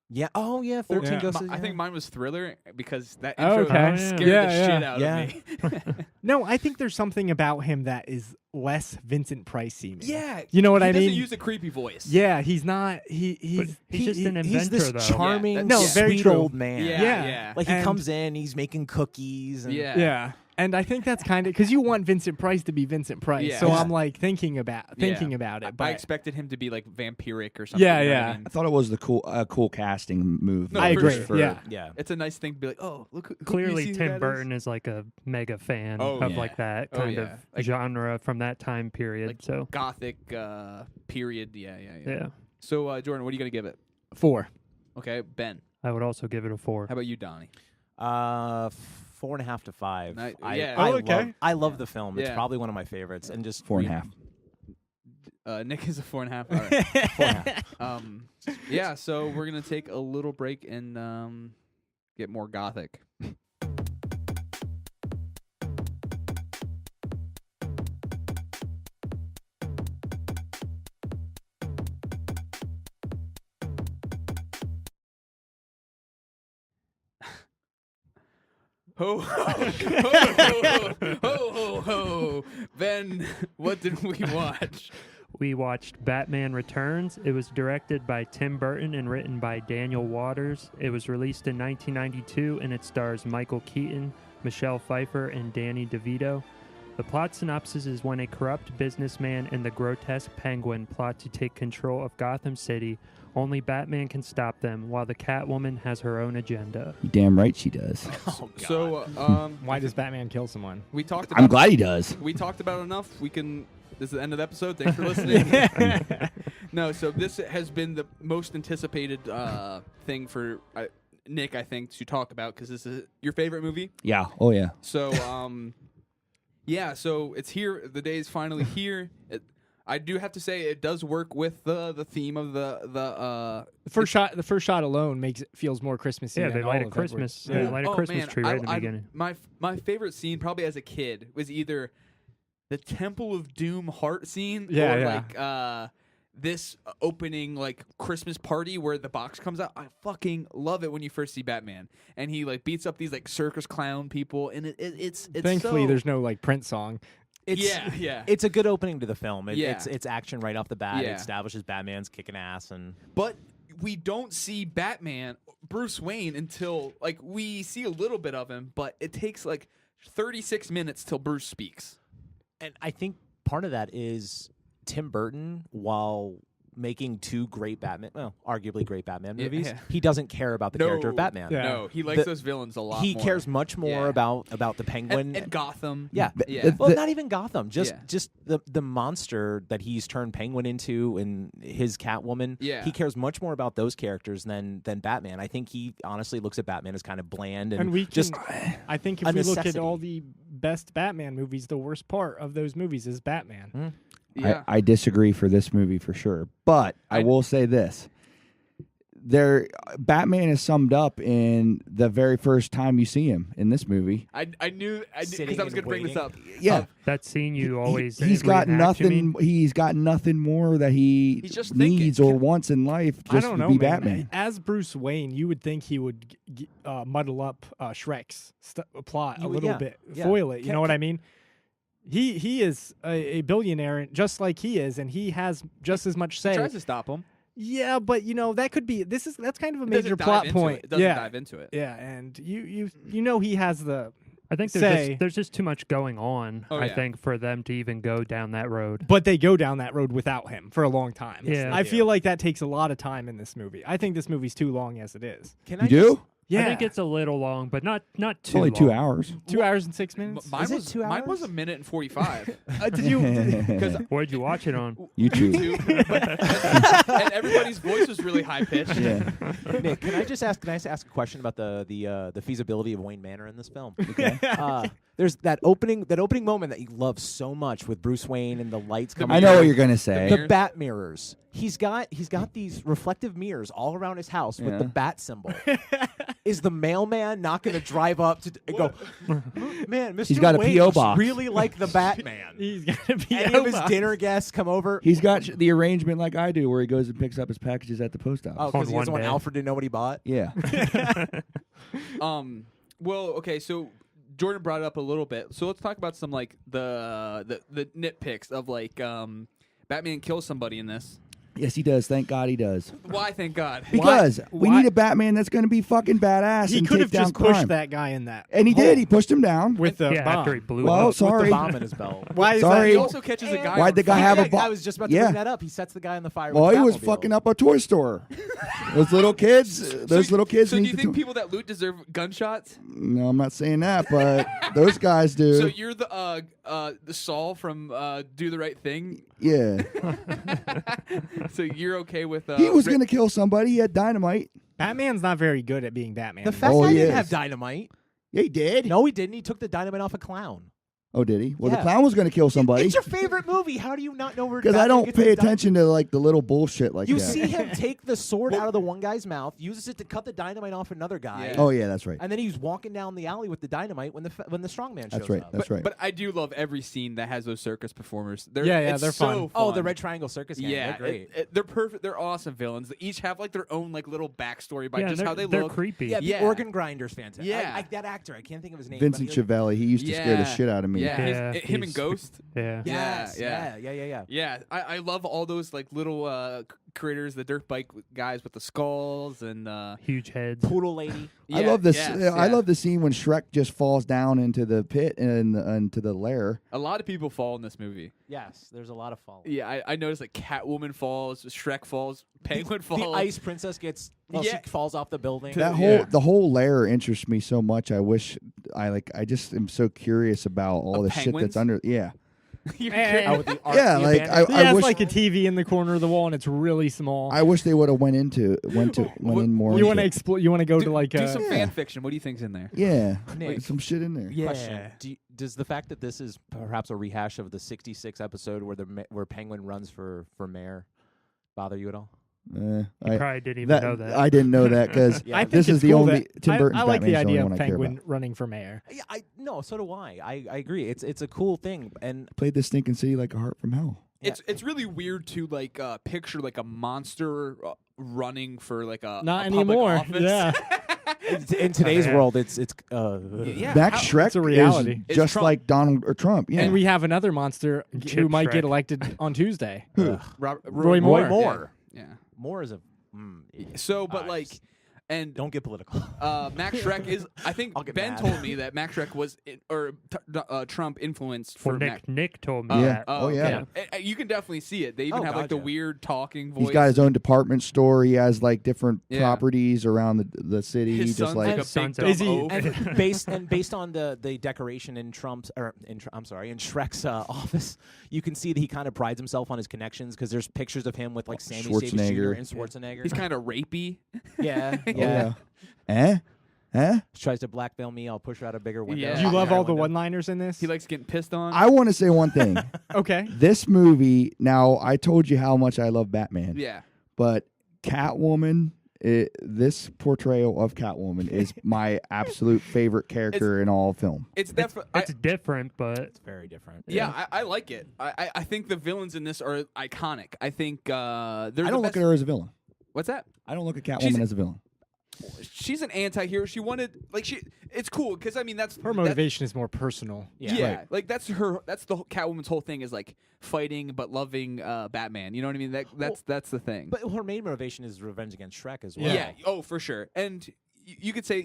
Yeah. Oh yeah. 13 Ghosts. I think mine was Thriller because that intro scared the shit out of me. No, I think there's something about him that is less Vincent Price-y. Yeah. You know what I mean? He doesn't use a creepy voice. Yeah, he's not. He's just an inventor, he's this though. charming, very sweet true. old man. Yeah. Like he comes in, he's making cookies. And Yeah. And I think that's kind of because you want Vincent Price to be Vincent Price, Yeah. so I'm like thinking about it. But I expected him to be like vampiric or something. Yeah, you know what yeah. I mean? I thought it was the cool casting move. No, I for agree. sure. Yeah. It's a nice thing to be like, oh, look. Who Clearly, you see who Tim that Burton is like a mega fan Oh, of yeah. like that Oh, kind yeah. of Like- genre from that time period. Like So gothic period. Yeah. yeah, So Jordan, what are you gonna give it? 4. Okay, Ben. I would also give it a 4. How about you, Donnie? 4.5 to 5. Yeah. I love the film. It's Yeah. probably one of my favorites. And just 4.5. Nick is a 4.5. All right. 4.5. Yeah. So we're gonna take a little break and get more gothic. Ho ho ho! Ben, what did we watch? We watched Batman Returns. It was directed by Tim Burton and written by Daniel Waters. It was released in 1992 and it stars Michael Keaton, Michelle Pfeiffer, and Danny DeVito. The plot synopsis is when a corrupt businessman and the grotesque Penguin plot to take control of Gotham City, only Batman can stop them, while the Catwoman has her own agenda. You damn right she does. Oh, God. So, Why does Batman kill someone? we talked about. I'm glad he does. We talked about enough. We can. This is the end of the episode. Thanks for listening. No, so this has been the most anticipated thing for Nick, I think, to talk about because this is your favorite movie. Yeah. Oh yeah. So, yeah. So it's here. The day is finally here. I do have to say it does work with the theme of the first shot. The first shot alone feels more Christmassy. Yeah, than they all light a of Christmas. Edward. They light a Christmas man, tree right in the beginning. My favorite scene, probably as a kid, was either the Temple of Doom heart scene, Yeah, or yeah. like this opening like Christmas party where the box comes out. I fucking love it when you first see Batman and he like beats up these like circus clown people, and it's Thankfully, so, there's no like Prince song. It's a good opening to the film. Yeah. It's action right off the bat. It Yeah. establishes Batman's kicking ass, and But we don't see Bruce Wayne, until like we see a little bit of him, but it takes like 36 minutes till Bruce speaks. I think part of that is Tim Burton, while making two great arguably great Batman movies, he doesn't care about the character of Batman. Yeah. No, he likes those villains a lot. He more. cares much more about the Penguin and Gotham. Yeah. Yeah. Well, not even Gotham. Just Yeah. the monster that he's turned Penguin into and his Catwoman. Yeah. He cares much more about those characters than Batman. I think he honestly looks at Batman as kind of bland and we just I think if a we look at necessity. all the best Batman movies, the worst part of those movies is Batman. Yeah. I disagree for this movie for sure, but I will say this: Batman is summed up in the very first time you see him in this movie. I knew Sitting because I was and going to bring this waiting. up. Yeah, That scene you always he's got reenact, you mean? nothing. He's got nothing more that he He's just needs thinking. or wants in life I just don't to know, be man. Batman. As Bruce Wayne, you would think he would muddle up Shrek's plot a little bit, foil it. You know what I mean? He is a billionaire, just like he is, and he has just as much He say. tries to stop him. Yeah, but that could be. That's kind of a It doesn't major dive plot into point. It doesn't yeah, dive into it. yeah, and you he has the. I think say- there's just too much going on, Oh, I yeah. think, for them to even go down that road. But they go down that road without him for a long time. Yeah. I feel like that takes a lot of time in this movie. I think this movie's too long as it is. Can You I do? Yeah, I think it's a little long, but not It's too only long. 2 hours. 2 hours and 6 minutes. Mine Is it was 2 Mine was hours? a minute and 45. Did you? Because Where'd you watch it on? YouTube. and everybody's voice was really high pitched. Yeah. Nick, can I ask a question about the feasibility of Wayne Manor in this film? Okay. There's that opening moment that you love so much with Bruce Wayne and the lights coming. I know what you're gonna say. The bat mirrors. He's got these reflective mirrors all around his house with the Yeah. bat symbol. Is the mailman not going to drive up and go, man, Mr. He's got a Wayne P.O. must box." really like the Batman. He's gonna be. Any of his dinner guests come over? He's got the arrangement like I do, where he goes and picks up his packages at the post office. Oh, because On he doesn't one want day. Alfred to know what he bought? Yeah. Well, okay, so Jordan brought it up a little bit. So let's talk about some like the nitpicks of like Batman kills somebody in this. Yes, he does. Thank God he does. Why? Thank God. Because we Why- need a Batman that's going to be fucking badass He and could take have down just crime. pushed that guy in that. And he did. He pushed him down. with the Yeah, bomb. after he blew Well, up. With sorry. the bomb in his belt. Why is Sorry. He that? also catches a guy. Why'd on the guy fire. have a bomb? I was just about to Yeah. bring that up. He sets the guy on the fire. Well, with he the was Batmobile. fucking up a toy store. Those little kids. Those little kids So do need you to. think people that loot deserve gunshots? No, I'm not saying that, but those guys do. So you're the Saul from Do the Right Thing. Yeah. So you're okay with? He was going to kill somebody. He had dynamite. Batman's not very good at being Batman. The fat Oh, guy he didn't is. have dynamite. Yeah, he did. No, he didn't. He took the dynamite off a clown. Oh, did he? Well, Yeah. the clown was going to kill somebody. It's your favorite movie. How do you not know where? Because I Batman don't gets pay his dynamite? attention to like the little bullshit like You that. see him take the sword out of the one guy's mouth, uses it to cut the dynamite off another guy, Yeah. Oh yeah, that's right. and then he's walking down the alley with the dynamite when the strongman shows That's right. up. That's right. But I do love every scene that has those circus performers. Yeah, it's they're so fun. Oh, the Red Triangle Circus gang. Yeah, They're great. they're perfect. They're awesome villains. They each have like their own like little backstory by Yeah, just how they they're look. creepy. yeah, the yeah. organ grinder's fantastic. Yeah. That actor, I can't think of his name. Vincent but he- Chiavelli, he used to scare the shit out of me. Yeah, Yeah, him and he's- Ghost. Yeah. Yes, Yeah, yeah. Yeah, I love all those like little critters, the dirt bike guys with the skulls and Huge heads. Poodle lady. I yeah, love this. yes, I yeah. love the scene when Shrek just falls down into the pit and into the lair. A lot of people fall in this movie. Yes, there's a lot of falling. Yeah, I noticed like Catwoman falls, Shrek falls, Penguin falls. The ice princess gets. Well, Yeah. she falls off the building. That Yeah. the whole lair interests me so much. I wish I just am so curious about all Of the shit penguins? that's under. Yeah, You're Eh, kidding. Oh, with the art, Yeah, the like, abandoned- He has wish- like a TV in the corner of the wall, and it's really small. I wish they would have went in more. you want into to it. You want to go do, to like do some Yeah. fan fiction. What do you think's in there? Yeah, Nick. like some shit in there. Yeah. Question. Does the fact that this is perhaps a rehash of the '66 episode where Penguin runs for mayor bother you at all? You I, probably didn't even know that. I didn't know that because Yeah. I think this it's is the cool only that- Tim Burton's I like the Batman's the only idea one of I care Penguin about. running for mayor. Yeah, no, so do I. I agree. It's a cool thing, and Played the stinking city like a heart from hell. It's really weird to like picture like a monster running for like a Not a public anymore. office. Yeah. in today's world, it's Yeah, Max Shrek It's a reality. is just Trump. like Donald or Trump. Yeah. And we have another monster who Chip might Shrek. get elected on Tuesday. Who? Roy Moore. Roy Moore. Yeah. Moore is a. So, but Nice. like, and Don't get political. Max Shrek is. I think I'll get Ben mad. told me that Max Shrek was Trump influenced for Well, Max. Nick told me Yeah. that. Oh, yeah. You can definitely see it. They even Oh, have like the gotcha. weird talking voice. He's got his own department store. He has like different Yeah. properties around the city. His Just son's like like a big Son's dumb Is he- oaf. and based on the decoration in Trump's in Shrek's office, you can see that he kind of prides himself on his connections because there's pictures of him with like Sammy Davis Jr. Schwarzenegger. and Schwarzenegger. He's kind of rapey. yeah, Oh, yeah. Eh? Tries to blackmail me. I'll push her out a bigger window. Yeah. Do you love Higher all the window. one-liners in this? He likes getting pissed on. I want to say one thing. Okay. This movie. Now, I told you how much I love Batman, yeah. but Catwoman. This portrayal of Catwoman is my absolute favorite character in all film. It's definitely. It's different, but It's very different. Yeah, I like it. I think the villains in this are iconic. I think they're I the don't look best- at her as a villain. What's that? I don't look at Catwoman She's- as a villain. She's an anti-hero. She wanted it's cool because I mean that's Her motivation is more personal. Yeah, Right. like that's the Catwoman's whole thing is like fighting but loving Batman. You know what I mean? That's the thing. But her main motivation is revenge against Shrek as well. yeah. Oh, for sure. And you could say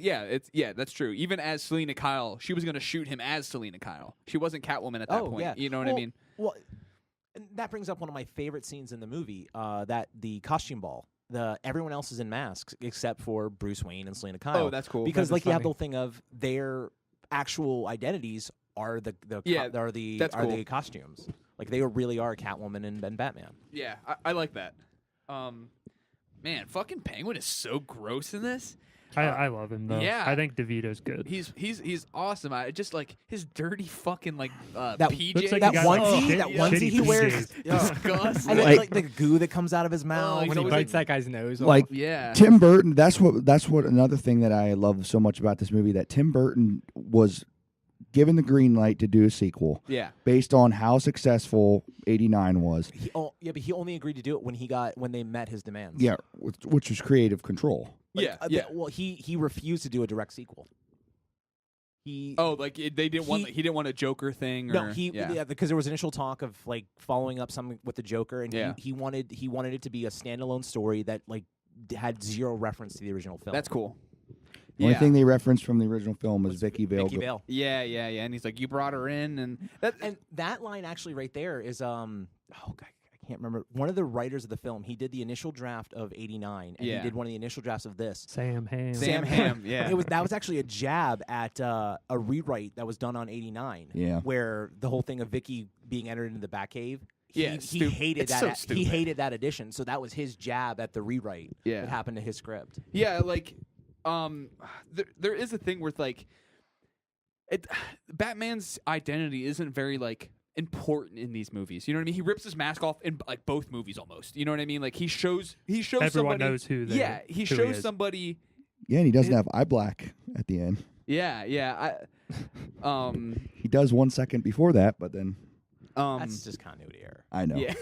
that's true. Even as Selena Kyle, she was going to shoot him as Selena Kyle. She wasn't Catwoman at that point. Yeah. You know what I mean? Well, and that brings up one of my favorite scenes in the movie. That the costume ball. Everyone else is in masks except for Bruce Wayne and Selena Kyle. Oh, that's cool. Because That is you have funny. the whole thing of their actual identities are the costumes. Like they really are Catwoman and Batman. Yeah, I like that. Man, fucking Penguin is so gross in this. I love him though. yeah. I think DeVito's good. He's awesome. I just like his dirty fucking like That- PJ. looks like That he got onesie, shit- that shitty onesie he wears, PJs. Disgusting. and then Like- like the goo that comes out of his mouth. he's When he always bites like- that guy's nose Like off. Yeah. Tim Burton. That's what another thing that I love so much about this movie, that Tim Burton was given the green light to do a sequel Yeah. based on how successful 89 was. But he only agreed to do it when they met his demands. Yeah, which was creative control. Yeah. Yeah. Well, he refused to do a direct sequel. He Oh, like they didn't want. He didn't want a Joker thing. Or, no, because there was initial talk of like following up something with the Joker, and Yeah. he wanted it to be a standalone story that like had zero reference to the original film. That's cool. The only thing they referenced from the original film was Vicky Vale. Vicky Vale. Yeah, and he's like, you brought her in, and that line actually right there is oh God, I can't remember, one of the writers of the film. He did the initial draft of 89, and he did one of the initial drafts of this. Sam Hamm. Sam Hamm. Yeah, That was actually a jab at a rewrite that was done on 89. Yeah. Where the whole thing of Vicky being entered into the Batcave. Yeah, he hated it's that. so He stupid. hated that edition. So that was his jab at the rewrite. Yeah. That happened to his script. Yeah, like, there is a thing where like, Batman's identity isn't very like important in these movies. You know what I mean? He rips his mask off in like both movies almost. You know what I mean? Like he shows Everyone somebody, knows who they Yeah, he who shows is. somebody. Yeah, and he doesn't have eye black at the end. Yeah. He does 1 second before that, but then That's just continuity error. I know. Yeah.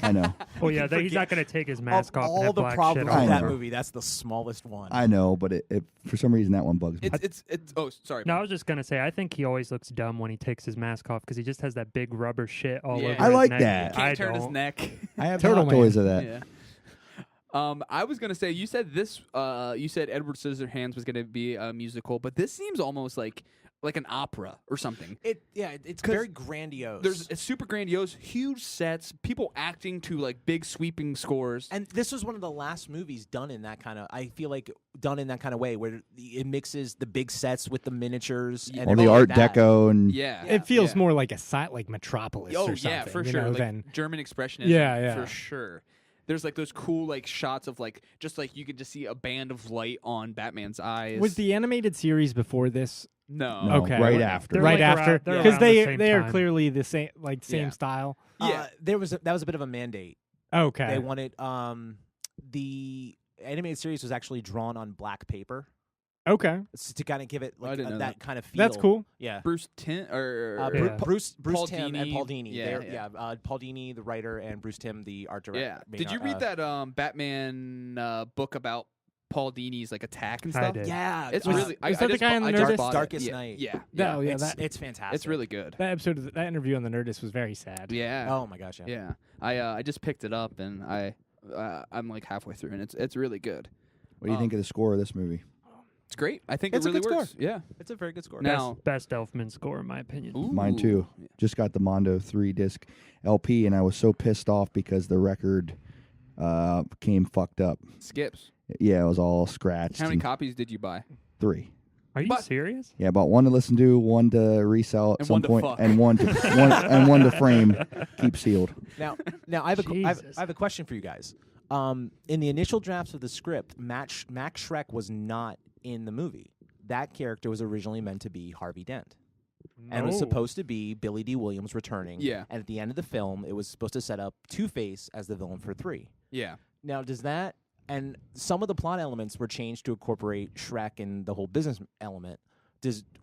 I know. Oh yeah, he's not going to take his mask Of off. and all have the black problems shit on with I that know. movie, that's the smallest one. I know, but it for some reason that one bugs me. It's. Oh, sorry. No, I was just gonna say I think he always looks dumb when he takes his mask off because he just has that big rubber shit all Yeah. over. I his like neck. that. Can't I turn his don't. neck. I have Turtle hot Man. toys of that. Yeah. I was gonna say you said this. You said Edward Scissorhands was gonna be a musical, but this seems almost like an opera or something. It's very grandiose. There's it's super grandiose, huge sets, people acting to like big sweeping scores. And this was one of the last movies done in that kind of. I feel like done in that kind of way where it mixes the big sets with the miniatures and All the everything Art like that. Deco and Yeah, It feels yeah. more like a site like Metropolis Oh or something. yeah, for you sure. know, Like than German expressionism. Yeah. for sure. There's like those cool like shots of like just like you could just see a band of light on Batman's eyes. was the animated series before this. no? No, Okay. right They're after. They're right like after, around- they're because around the they same they are time. clearly the same Yeah. style. Yeah. That was a bit of a mandate. Okay. They wanted the animated series was actually drawn on black paper Okay. to kind of give it I like didn't know that kind of feel. That's cool. Yeah. Bruce Tim or Yeah. Bruce Paul Timm and Dini. Paul Dini. Yeah, They're- yeah. Paul Dini, the writer, and Bruce Timm, the art director. Yeah. Did you read that Batman book about Paul Dini's like attack and I stuff. did. Yeah, It's Was- really. was that the guy on the I just Nerdist? bought it. Darkest Yeah. Night. Yeah. Oh, yeah, it's fantastic. It's really good. that episode, that interview on the Nerdist was very sad. Yeah. Oh my gosh, yeah. Yeah. I just picked it up and I'm like halfway through and it's really good. What do you think of the score of this movie? It's great. I think It's it a really good works. score. Yeah. It's a very good score. Now, Best Elfman score, in my opinion. Mine too. Ooh. Just got the Mondo 3-disc LP, and I was so pissed off because the record came fucked up. Skips. Yeah, it was all scratched. How many and copies did you buy? 3. Are you But- serious? Yeah, about 1 to listen to, 1 to resell at And some 1 to point, fuck. and 1 to one to frame, keep sealed. Now I have Jesus. I have a question for you guys. In the initial drafts of the script, Max Schreck was not in the movie. That character was originally meant to be Harvey Dent. And it was No. supposed to be Billy D. Williams returning. Yeah. And at the end of the film, it was supposed to set up Two-Face as the villain for 3. Yeah. Now, does that... And some of the plot elements were changed to incorporate Shrek and the whole business element.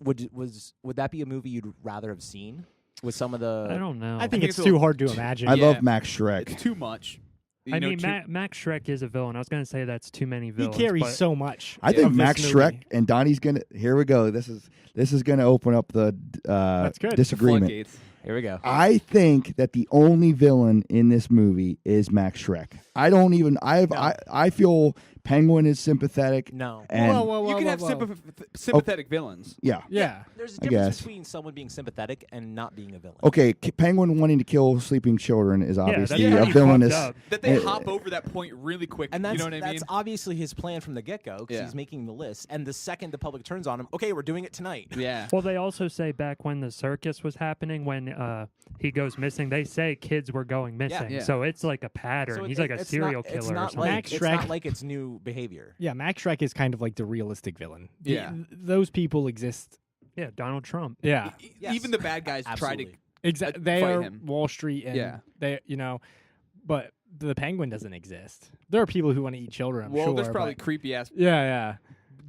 Would that be a movie you'd rather have seen? With some of the... I don't know. I think think it's it's too a- hard to imagine. I Yeah. love Max Schreck. It's too much. You I know, mean, too- Max Shrek is a villain. I was going to say that's too many he villains. carries but so much. I think of this Max movie. Schreck and Donnie's gonna. Here we go. This is gonna open up the That's good. disagreement. Floodgates. Here we go. I think that the only villain in this movie is Max Schreck. I don't even. I feel Penguin is sympathetic. No. And You can have sympathetic villains. yeah. Yeah. There's a I difference guess. between someone being sympathetic and not being a villain. Okay, Penguin wanting to kill sleeping children is obviously that's a pretty villainous. fucked up. That they Uh, hop over that point really quick. And that's, you know what I mean? that's obviously his plan from the get-go because Yeah. he's making the list. And the second the public turns on him, okay, we're doing it tonight. Yeah. Well, they also say back when the circus was happening, when he goes missing, they say kids were going missing. Yeah. So it's like a pattern. So He's it- like a it's serial not, killer it's or not something. Like, Max it's Schreck- not like it's new behavior. Yeah, Max Schreck is kind of like the realistic villain. Yeah. Those people exist. Yeah, Donald Trump. Yeah. Yes. Even the bad guys try to. Absolutely. Exactly. They fight are him. Wall Street and Yeah. they, but the Penguin doesn't exist. There are people who want to eat children, I'm Well, sure. there's probably but- creepy ass yeah,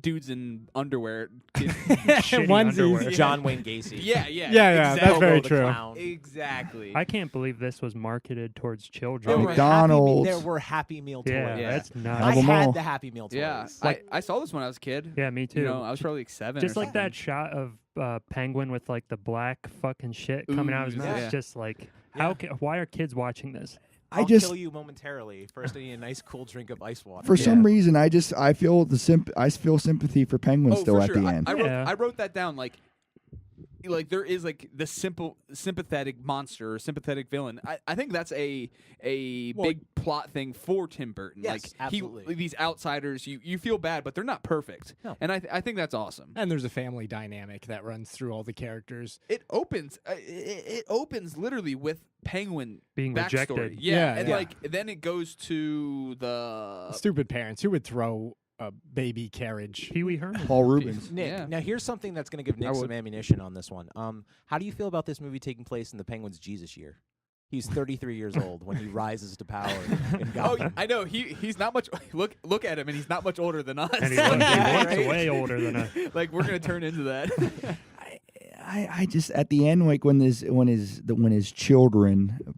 dudes in underwear. Shitty Onesies. underwear. John Wayne Gacy. yeah. Yeah, that's Bobo very the true. Clown. Exactly. I can't believe this was marketed towards There children. were McDonald's. There were Happy Meal toys. Yeah, Yeah. that's nuts. Have I 'em had all. the Happy Meal toys. yeah. Like- I saw this when I was a kid. Yeah, me too. You know, I was probably like 7. Just or like something. that shot of Penguin with like the black fucking shit coming out of his Ooze, mouth. yeah. It's just like, why are kids watching this? I'll I just kill you momentarily. First, I need a nice cool drink of ice water. for some reason I feel I feel sympathy for Penguin still for at sure. the end. I wrote that down. Like there is like the sympathetic monster or sympathetic villain. I think that's a big plot thing for Tim Burton. Yes, like absolutely. these outsiders, you feel bad, but they're not perfect. No. And I think that's awesome. And there's a family dynamic that runs through all the characters. It opens it opens literally with Penguin Being backstory. rejected. Yeah, Yeah, and yeah. like then it goes to the Stupid parents who would throw a baby carriage. Pee Wee Herman. Paul Rubens. Nick, Yeah. now here's something that's going to give Nick I some would- ammunition on this one. How do you feel about this movie taking place in the Penguin's Jesus year? He's 33 years old when he rises to power in Oh, Gotham. I know. He's not much. Look at him, and he's not much older than us. And he Yeah, looks right? way older than us. Like we're gonna turn into that. I just at the end, like when his children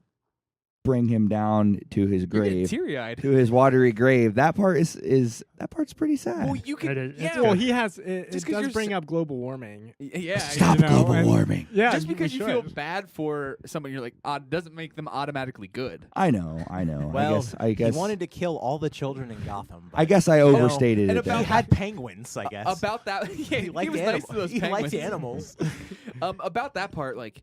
bring him down to his grave, teary eyed. to his watery grave. That part that part's pretty sad. Well, you can. It is- it's yeah. good. Well, he has. It Just 'cause does you're bring s- up global warming. Yeah. Stop you know, global and- warming. Yeah, Just because we you feel should. bad for someone, you're like, doesn't make them automatically good. I know. Well, I guess he wanted to kill all the children in Gotham. I guess I overstated and it. about he there. had penguins, I guess. About that, yeah, he liked was nice to those he penguins. liked animals. About that part, like,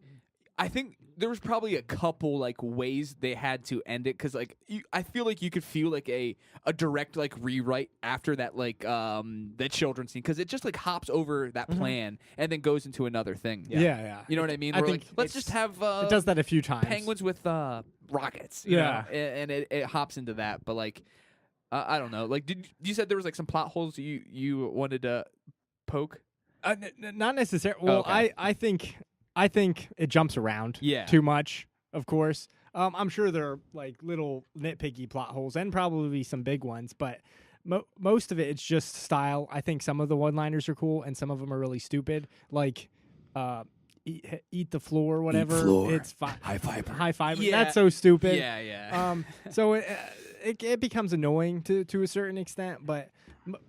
I think there was probably a couple like ways they had to end it because like I feel like you could feel like a direct like rewrite after that like the children's scene because it just like hops over that plan and then goes into another thing. Yeah. You know what I mean? I We're think like, let's just have It does that a few times. penguins with rockets. you Yeah. know? And it hops into that, but like I don't know. Like, you said there was like some plot holes you wanted to poke? Not necessarily. Well, Okay. I think it jumps around Yeah. too much, of course. I'm sure there are like little nitpicky plot holes and probably some big ones, but most of it's just style. I think some of the one-liners are cool and some of them are really stupid. Like, eat the floor, or whatever. floor. It's High fiber. High fiber. Yeah. That's so stupid. Yeah. So it becomes annoying to a certain extent, but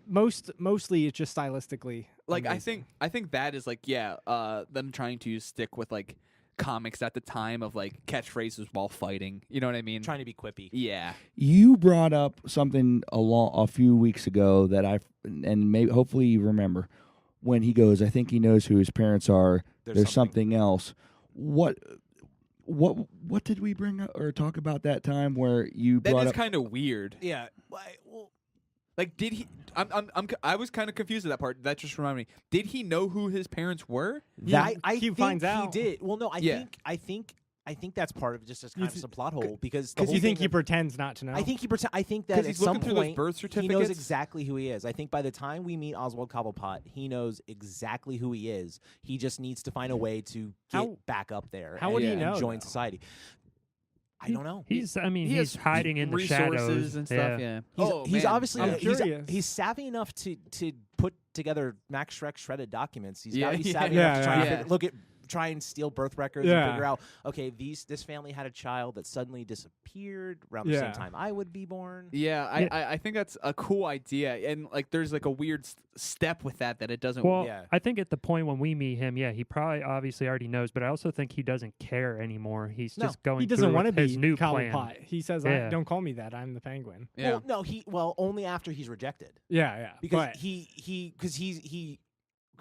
mostly it's just stylistically. Like amazing. I think that is like them trying to stick with like comics at the time of like catchphrases while fighting. You know what I mean? Trying to be quippy. Yeah. You brought up something a few weeks ago that and maybe hopefully you remember when he goes, I think he knows who his parents are. There's something else. What did we bring up or talk about that time where you brought That is up? kind of weird. Yeah. Well, Like, did he? I was kind of confused at that part. That just reminded me. Did he know who his parents were? I he think finds out. he did. Well, no, I think that's part of it, just as kind of just a plot hole because the whole you think thing he of- pretends not to know. I think I think that 'Cause at he's some looking through those point birth he knows certificates? exactly who he is. I think by the time we meet Oswald Cobblepot, he knows exactly who he is. He just needs to find a way to get How- back up there. how would and, he know, and join though? society? I don't know. He's He has hiding in the resources shadows and stuff. Yeah. He's man. obviously I'm he's curious. savvy enough to put together Max Shrek shredded documents. He's Yeah, got to be yeah. savvy Yeah, enough to try yeah. and try and steal birth records Yeah. and figure out, okay, this family had a child that suddenly disappeared around the Yeah. same time I would be born. Yeah, I think that's a cool idea, and like there's like a weird step with that it doesn't. Well, Yeah. I think at the point when we meet him, he probably obviously already knows, but I also think he doesn't care anymore. He's No, just going he doesn't want to be his new plan. Cobblepot. He says, Yeah. "Don't call me that. I'm the Penguin." Yeah. Well, no, only after he's rejected. Yeah. Because but,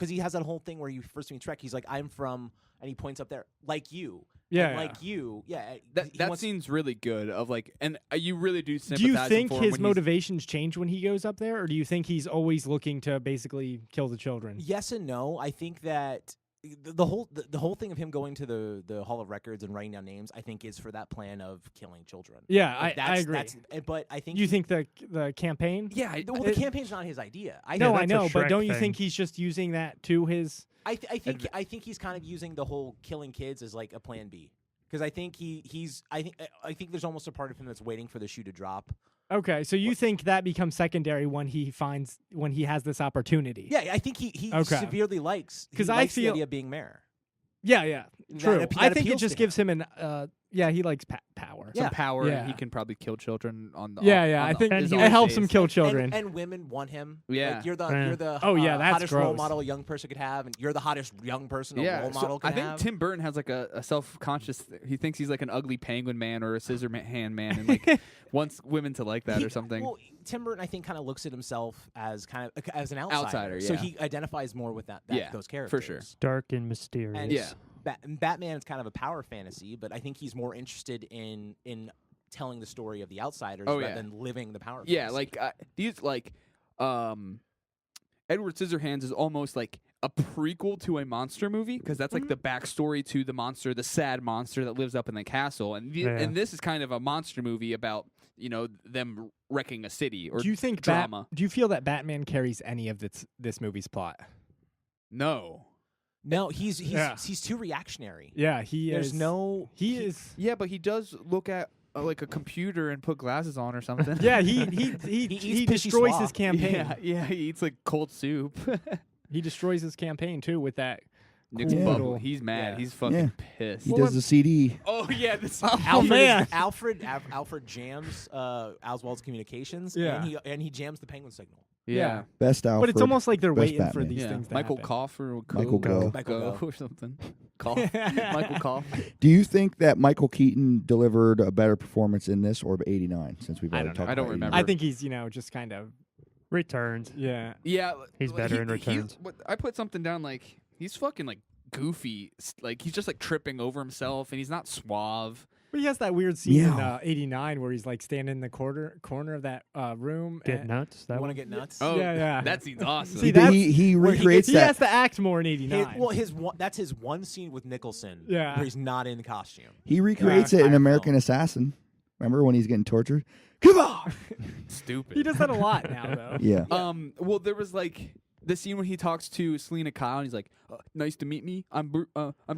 he has that whole thing where you first meet Shrek, he's like, I'm from, and he points up there, like you. Yeah, And yeah. like you. Yeah. That seems really good. Of like, and you really do sympathize. do you think for him his when he's- motivations change when he goes up there, or do you think he's always looking to basically kill the children? Yes and no. I think that the whole thing of him going to the Hall of Records and writing down names, I think, is for that plan of killing children. Yeah, Like, I agree. But I think You think the campaign? Yeah. Well, the campaign's not his idea. I No, think- I that's a know, but Shrek don't you thing. think he's just using that to his? I think he's kind of using the whole killing kids as like a plan B. Because I think I think there's almost a part of him that's waiting for the shoe to drop. Okay, so you think that becomes secondary when he has this opportunity? Yeah, I think he Okay. severely likes 'Cause he I likes the feel- idea of being mayor. Yeah, That true. appe- I that think it appeals just to gives him an. He likes power. Yeah. some power, Yeah. and he can probably kill children on the. Yeah. on I the- think his it own helps him base. kill children. And women want him. Yeah. Like, you're Yeah. the Oh, yeah, that's hottest role gross. model a young person could have, and you're the hottest young person a Yeah, role so model I can think have. Tim Burton has like a self-conscious. He thinks he's like an ugly penguin man or a scissor hand man, and like wants women to like that or something. Well, Tim Burton, I think, kind of looks at himself as kind of as an outsider. Outsider, So yeah. he identifies more with those characters. for sure. Dark and mysterious. And Yeah. Batman is kind of a power fantasy, but I think he's more interested in telling the story of the outsiders Oh, rather yeah. than living the power. Yeah, fantasy. like these like Edward Scissorhands is almost like a prequel to a monster movie because that's like the backstory to the monster, the sad monster that lives up in the castle, and and this is kind of a monster movie about them wrecking a city or Do you think drama. Do you feel that Batman carries any of this movie's plot? No. no, he's Yeah. he's too reactionary. Yeah, he There's is. no He is. Yeah, but he does look at like a computer and put glasses on or something. Yeah, he eats Pissy destroys Swab. his campaign. Yeah, he eats like cold soup. He destroys his campaign too with that. Nick's cool bubble. little- He's mad. Yeah. He's fucking Yeah. pissed. He does the CD. Oh yeah, this. man. Alfred jams Oswald's communications, Yeah. and he jams the penguin signal. Yeah. Best Alfred. But it's almost like they're best waiting for Batman. these Yeah. things to Michael happen. Cough or Michael Go. Michael Go. or something. Cough. Michael Cough. Do you think that Michael Keaton delivered a better performance in this or 89? Since we've I already don't talked know. I don't about remember. 89? I think he's just kind of Returns. yeah. Yeah, He's better in returns. I put something down like he's fucking like goofy. Like he's just like tripping over himself, and he's not suave. But he has that weird scene in Yeah. 89 where he's like standing in the corner of that room. Get and- nuts. That You want one? to get nuts? Oh Yeah. that seems awesome. See, He, that's he where he recreates He that. has to act more in 89. That's his one scene with Nicholson. Yeah. where he's not in costume. He recreates it in Entire American film. Assassin. Remember when he's getting tortured? Come on. Stupid. He does that a lot now, though. Yeah. Well, there the scene when he talks to Selena Kyle and he's like, "Nice to meet me. I'm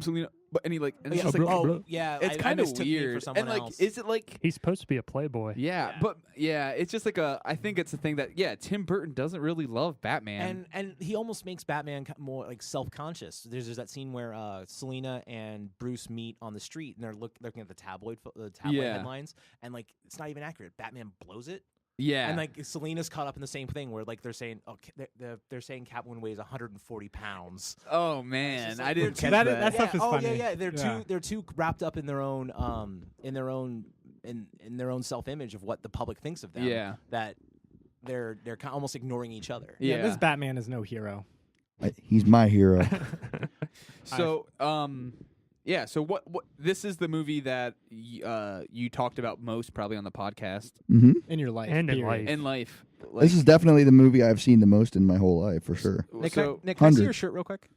Selena," and he like, and it's just like, it's kind of mistook me for weird. someone And like, else. is it like? He's supposed to be a playboy. Yeah, but it's just like I think it's a thing that Tim Burton doesn't really love Batman, and he almost makes Batman more like self-conscious. There's that scene where Selena and Bruce meet on the street and they're looking at the tabloid headlines, and like it's not even accurate. Batman blows it. Yeah, and like Selena's caught up in the same thing where like they're saying, they're saying Catwoman weighs 140 pounds. Oh man, I didn't catch that. that. That stuff is funny. Yeah. They're too wrapped up in their own self-image of what the public thinks of them. Yeah, that they're almost ignoring each other. Yeah, this Batman is no hero. He's my hero. So yeah, so what this is the movie that you talked about most probably on the podcast In your life. And in period. life. in life. Like, This is definitely the movie I've seen the most in my whole life, for sure. Nick, so can I see 100. your shirt real quick?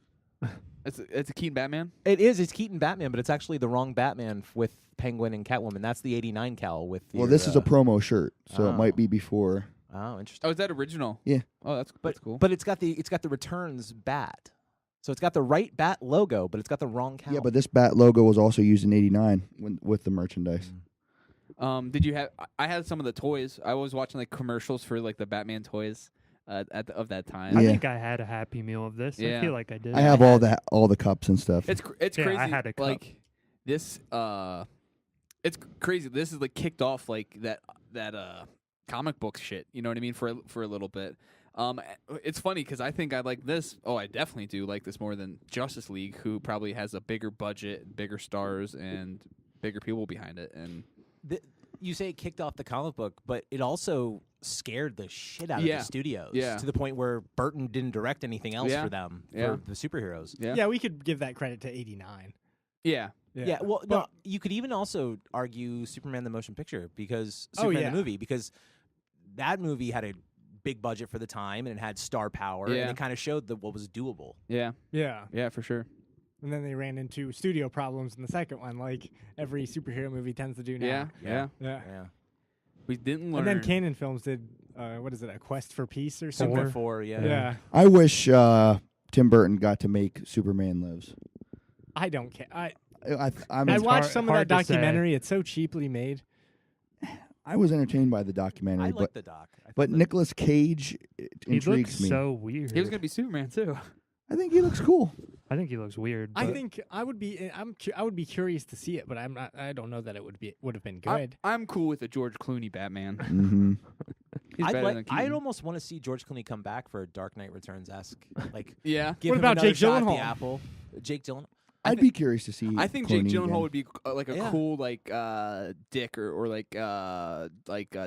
it's a Keaton Batman. It is. It's Keaton Batman, but it's actually the wrong Batman with Penguin and Catwoman. That's the '89 Cal with. Well, this is a promo shirt, so Oh. it might be before. Oh, interesting. Oh, is that original? Yeah. Oh, that's cool. But it's got the Returns bat. So it's got the right bat logo, but it's got the wrong Cal. Yeah, but this bat logo was also used in '89 with the merchandise. Did you have? I had some of the toys. I was watching like commercials for like the Batman toys of that time. I Yeah. think I had a Happy Meal of this. Yeah. I feel like I did. I have all the cups and stuff. It's Yeah, crazy. I had a cup. Like this. It's crazy. This is like kicked off like that comic book shit. You know what I mean? For a little bit. It's funny because I think I like this. Oh, I definitely do like this more than Justice League, who probably has a bigger budget, bigger stars, and bigger people behind it. And you say it kicked off the comic book, but it also scared the shit out of Yeah. the studios Yeah. to the point where Burton didn't direct anything else Yeah. for them, Yeah. for the superheroes. Yeah, we could give that credit to '89. yeah, Yeah, well, no, you could even also argue Superman the motion picture because Superman the movie, because that movie had a big budget for the time and it had star power and it kind of showed what was doable. yeah, Yeah. for sure. And then they ran into studio problems in the second one, like every superhero movie tends to do now. Yeah. Yeah. We didn't learn. And then Canon Films did, what is it, A Quest for Peace or something? Super 4, Yeah. I wish Tim Burton got to make Superman Lives. I don't care. I I watched some of that hard to say. documentary. It's so cheaply made. was entertained by the documentary, I but like the doc. but Nicolas Cage He intrigues looks me. so weird. he was gonna be Superman too. I think he looks cool. I think he looks weird. I but think I would be. I would be curious to see it, but I'm not. I don't know that it would have been good. I'm cool with the George Clooney Batman. hmm He's better than I'd Keaton. almost want to see George Clooney come back for a Dark Knight Returns esque. Like, Yeah, give What him about another Jake shot at the Gyllenhaal? apple. Jake Gyllenhaal. I'd be curious to see. I think Jake Clooney Gyllenhaal again. would be like a Yeah. cool like Dick or like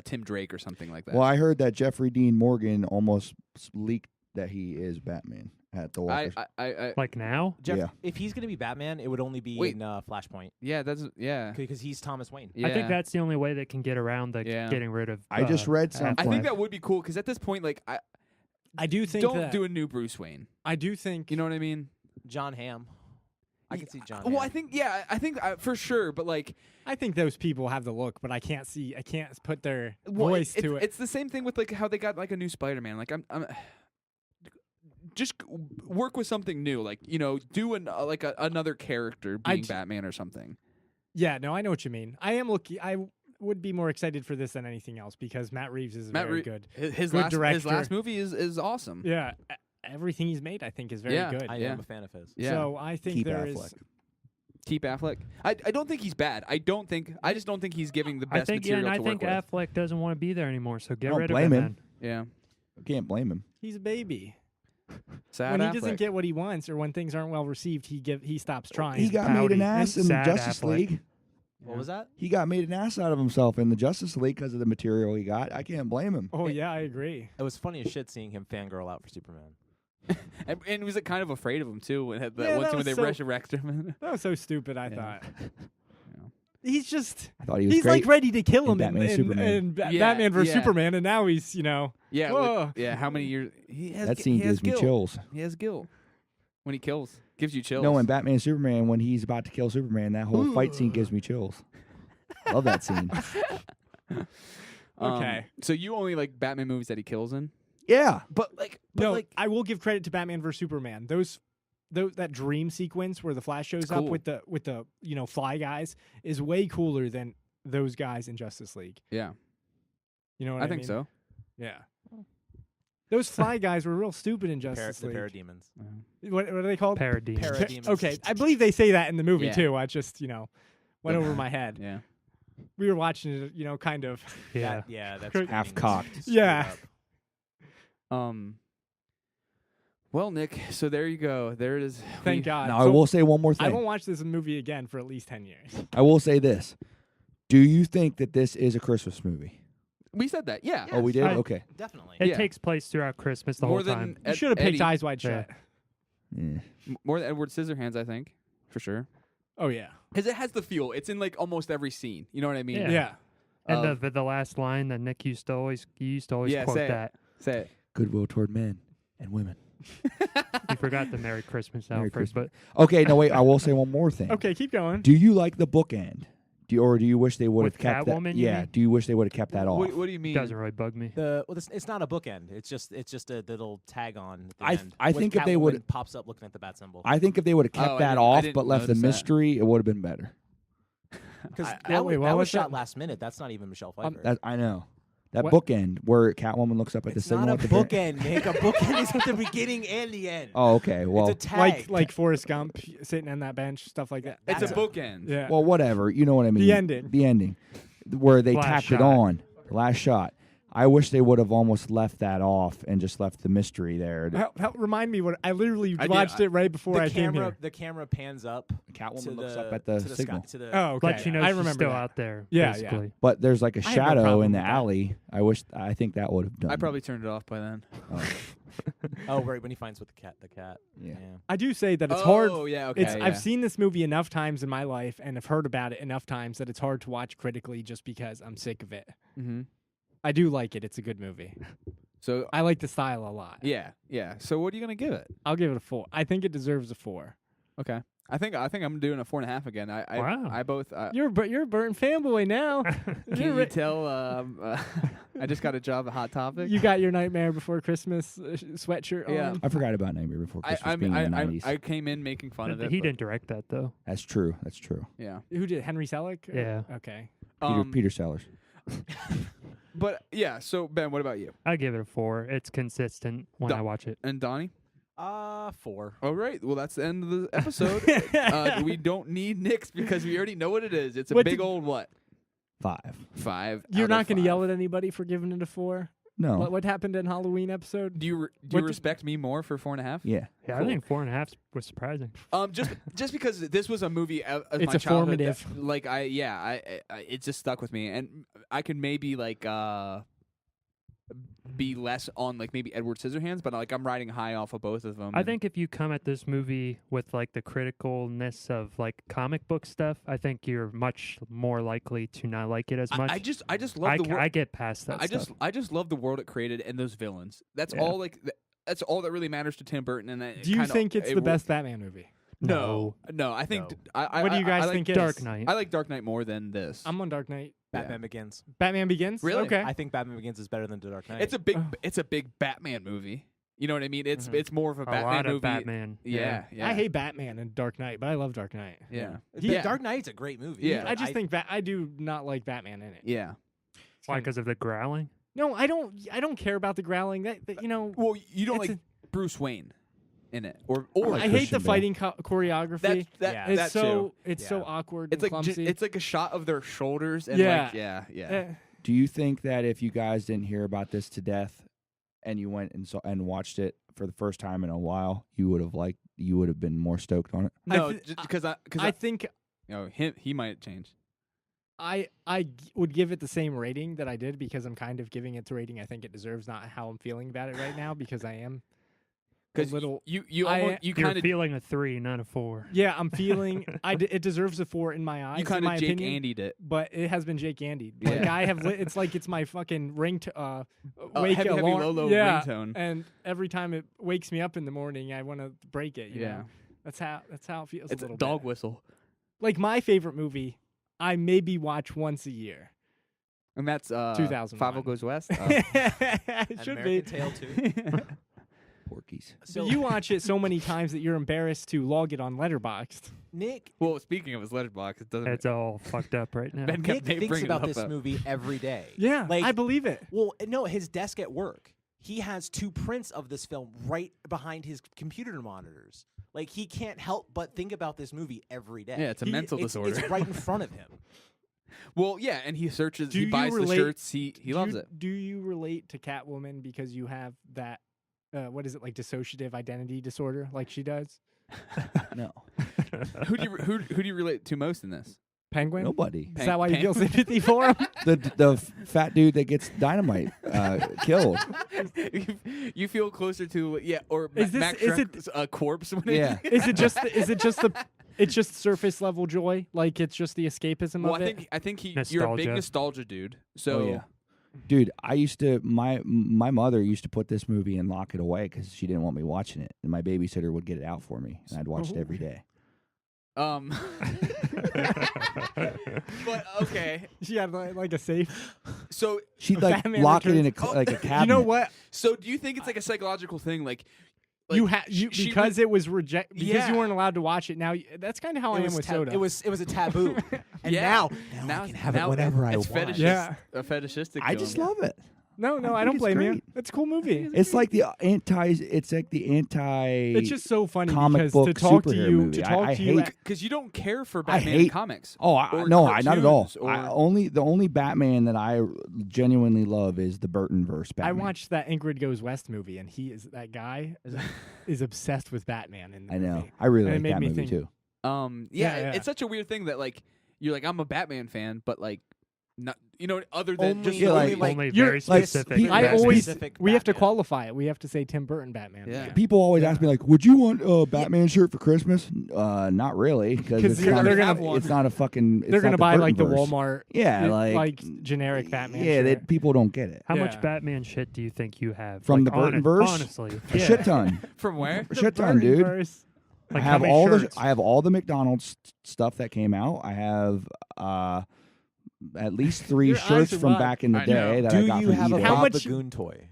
Tim Drake or something like that. Well, I heard that Jeffrey Dean Morgan almost leaked that he is Batman at the Walker. I like now, Jeff, Yeah. if he's going to be Batman, it would only be Wait. in Flashpoint yeah, yeah. because he's Thomas Wayne. Yeah. I think that's the only way they can get around the Yeah. getting rid of. I just read Affleck. something. I think that would be cool because at this point, like, I do think don't that. do a new Bruce Wayne. I do think. You know what I mean? John Hamm. I can see John. Well, Hamm. I think for sure, but like, I think those people have the look, but I can't put their well, voice to it. It's the same thing with like how they got like a new Spider-Man. Like, I'm just work with something new. Like, do another character being Batman or something. Yeah, no, I know what you mean. I would be more excited for this than anything else because Matt Reeves is very good. His Good last director. last movie is awesome. Yeah, everything he's made, I think, is very Yeah. good. I Yeah. am a fan of his. Yeah. So I think Keep there is. Affleck. Keep Affleck. I don't think he's bad. I just don't think he's giving the I best think material and I to think work with. Affleck doesn't want to be there anymore. So get don't rid of blame him. him. Then. Yeah. I can't blame him. He's a baby. Sad When he Affleck. doesn't get what he wants or when things aren't well received, he stops trying. He got made an pouty. ass in the Sad Justice Affleck. League. What was that? He got made an ass out of himself in the Justice League because of the material he got. I can't blame him. Oh yeah, I agree. It was funny as shit seeing him fangirl out for Superman. and was it kind of afraid of him too? When that Yeah, one that scene when was they so- resurrected him. That was so stupid. I Yeah. thought he's just. I thought he was He's great. like ready to kill in him Batman v Superman. in Yeah, Batman vs yeah. Superman, and now he's Yeah, Whoa. yeah. How many years? He has. That gu- scene he has gives me guilt. chills. He has guilt when he kills. Gives you chills. No, in Batman and Superman, when he's about to kill Superman, that whole fight scene gives me chills. Love that scene. Okay. So you only like Batman movies that he kills in? Yeah. But No, like, I will give credit to Batman vs Superman. Those that dream sequence where the Flash shows up cool. with the fly guys is way cooler than those guys in Justice League. yeah, You know what I I think mean? so. Yeah. Those fly guys were real stupid in Justice The League. parademons. What are they called? Parademons. Parademons. Okay, I believe they say that in the movie Yeah. too. I just went over my head. Yeah. We were watching it, kind of. Yeah. That's Half screwed cocked. Yeah. up. Well, Nick, so there you go. There it is. Thank God. Now, I So will say one more I thing. won't watch this movie again for at least 10 years. I will say this. Do you think that this is a Christmas movie? We said that. Yeah. Yeah. Oh, we did? I- Okay. Definitely. It Yeah. takes place throughout Christmas the More whole than time. You should have picked Eddie. Eyes Wide Yeah. Shut. Yeah. More than Edward Scissorhands, I think, for sure. Oh, yeah. Because it has the feel. It's in like almost every scene. You know what I mean? Yeah. Yeah. And the last line that Nick used to always Yeah, quote say it. that. Say it. Goodwill toward men and women. You forgot the Merry Christmas, Merry Alfred, Christmas. but Okay, no, wait. I will say one more thing. Okay, keep going. Do you like the bookend? Do you wish they would have With kept that? Catwoman, you Yeah. mean? Do you wish they would have kept that off? What do you mean? it doesn't really bug me. It's not a bookend. It's just a little tag on. At the end, I with think if they would- Catwoman pops up looking at the bat symbol. I think if they would have kept Oh, I that didn't- I off didn't but left the notice that. mystery, it would have been better. Because wait, that what was was shot that? last minute. That's not even Michelle Pfeiffer. I know. That What? bookend where Catwoman looks up at the it's signal. not a at the very- bookend, Nick. A bookend is at the beginning and the end. Oh, okay. Well, it's a tag. Like Forrest Gump sitting on that bench, stuff like that. It's That's a bookend. Yeah. well, whatever. You know what I mean. The ending. The ending, where they Last tapped it shot. on. The last shot. I wish they would have almost left that off and just left the mystery there. Remind me what I literally I did- watched it right before I came here. The camera pans up. Catwoman to looks the, up at the to the signal. Sky, to the, Oh, okay. Let you know I she's remember still that. out there. Yeah, basically. But there's like a I have no shadow problem in the with that. alley. I think that would have done. I probably turned it off by then. Oh, Oh, right when he finds with the cat. Yeah. I do say that it's oh, hard. yeah, okay. I've seen this movie enough times in my life and have heard about it enough times that it's hard to watch critically just because I'm sick of it. Mm-hmm. I do like it. It's a good movie. So, I like the style a lot. yeah. So what are you going to give it? I'll give it a 4. I think it deserves a 4. Okay. I think I'm doing a 4.5 again. Wow. I both. You're a Burton fanboy now. Can You're you ri- tell? I just got a job at Hot Topic. You got your Nightmare Before Christmas sweatshirt Yeah. on. I forgot about Nightmare Before Christmas being in the 90s. I came in making fun of it. He but- didn't direct that though. That's true. That's true. Yeah. Who did Henry Selick? Yeah. Okay. Peter Sellers. But yeah. So Ben, what about you? I give it a 4. It's consistent when I watch it. And Donnie? 4. All right. Well, that's the end of the episode. We don't need Nick's because we already know what it is. It's a What big did- old what? 5. 5. You're out not of going to 5. yell at anybody for giving it a 4? No. What happened in Halloween episode? Do you What did- respect me more for 4.5? Yeah. Yeah, Cool. I think 4.5 was surprising. Just because this was a movie of It's my a childhood that, formative. like I it just stuck with me, and I could maybe like be less on like maybe Edward Scissorhands, but like I'm riding high off of both of them. I think if you come at this movie with like the criticalness of like comic book stuff, I think you're much more likely to not like it as much. I just love the world. I get past that stuff. I just love the world it created and those villains. That's Yeah. all like that's all that really matters to Tim Burton. And Do you think it's the best Batman movie? No. I think No. I. What do you guys I like think it Dark is? Knight. I like Dark Knight more than this. I'm on Dark Knight. Batman Begins. Batman Begins? Really? Okay. I think Batman Begins is better than The Dark Knight. It's a big Batman movie. You know what I mean? It's more of a a Batman lot movie. of Batman. Yeah. I hate Batman and Dark Knight, but I love Dark Knight. Yeah. The Dark Knight's a great movie. Yeah. I just think I do not like Batman in it. Yeah. Why? Because of the growling? No, I don't care about the growling. That you know, Well, you don't It's like Bruce Wayne in it, or like I hate Christian the Bale. fighting choreography. Yeah. It's that so too. it's so awkward. It's and like clumsy. it's like a shot of their shoulders and Yeah. like yeah. Eh, Do you think that if you guys didn't hear about this to death and you went and watched it for the first time in a while, you would have been more stoked on it? No, th- just because I think he might change. I would give it the same rating that I did because I'm kind of giving it the rating I think it deserves, not how I'm feeling about it right now because I am a Because little. you I- almost, you You're kind of feeling a 3, not a 4. Yeah, I'm feeling. It deserves a 4 in my eyes. you kind in my of Jake opinion, Andy'd it. but it has been Jake Andy. Yeah. Like I have, it's like it's my fucking wake heavy, alarm. low yeah, ringtone. and every time it wakes me up in the morning, I want to break it. You Yeah. know? That's how it feels. It's a a little dog bit. whistle. Like my favorite movie, I maybe watch once a year. And that's 2001. 5 Goes West. It An should American be. Tale too. Porkies. So you watch it so many times that you're embarrassed to log it on Letterboxd. Nick Well, speaking of his letterbox, it doesn't. It's all fucked up right now. Ben kept Nick thinks bringing it about up, this though. movie every day. Yeah, Like- I believe it. Well, no, his desk at work. He has 2 prints of this film right behind his computer monitors. Like he can't help but think about this movie every day. Yeah, it's a mental disorder. It's right in front of him. Well, yeah, and he searches. Do He you buys the relate- shirts. He loves it. Do you relate to Catwoman because you have that? What is it, like dissociative identity disorder, like she does? No. Who do you relate to most in this? Penguin. Nobody. Is that why you feel sympathy for him? The fat dude that gets dynamite killed. You feel closer to or Is this- Max is Schreck's, a corpse? When Yeah. Is it just the? It's just surface level joy, like it's just the escapism Well, of it. I think you're a big Nostalgia. nostalgia dude. So Oh, yeah. Dude, I used to my mother used to put this movie and lock it away because she didn't want me watching it, and my babysitter would get it out for me, and I'd watch it every day. But okay. She had like a safe. So She'd like Batman lock it in Returns. like a cabinet. You know what? do you think it's like a psychological thing? Like you she because would- it was reject because Yeah. you weren't allowed to watch it. Now that's kind of how I am with soda. It was a taboo. And Yeah. now I can have it whenever I it's want. Fetishist, Yeah. a fetishistic. I just film. love it. no, I I don't think it's blame you. great. It's a cool movie. It's like the anti. It's like the anti. It's just so funny comic because book to talk to superhero you, movie. to talk I to you, hate- Because you don't care for I Batman hate- comics. Oh or no, not at all. cartoons, or- The only Batman that I genuinely love is the Burton verse I Batman. watched that Ingrid Goes West movie, and that guy is obsessed with Batman in the I know. movie. I really And it like made that me movie think- too. Yeah. It's such a weird thing that like you're like I'm a Batman fan, but like not other than Only- just Yeah, only, like- Only you're- very like, specific. people- I Batman. always Specific we have to Batman. qualify it. We have to say Tim Burton Batman. Yeah. People always ask me like, "Would you want a Batman shirt for Christmas?" Not really, because 'Cause it's they're not. gonna It's have not a fucking. It's They're not gonna the buy like the Burtonverse. Walmart, Yeah, like generic Batman. Yeah, shirt. people don't get it. How Yeah. much Batman shit do you think you have? From Like, the Burtonverse? Honestly. A shit ton. from where? A shit ton, dude. Burtonverse. Like I how have many all shirts? I have all the McDonald's stuff that came out. I have at least 3 Your eyes shirts are from wide. back in the I know. day that I Do got you from have a eBay. How Bob much- the Goon toy?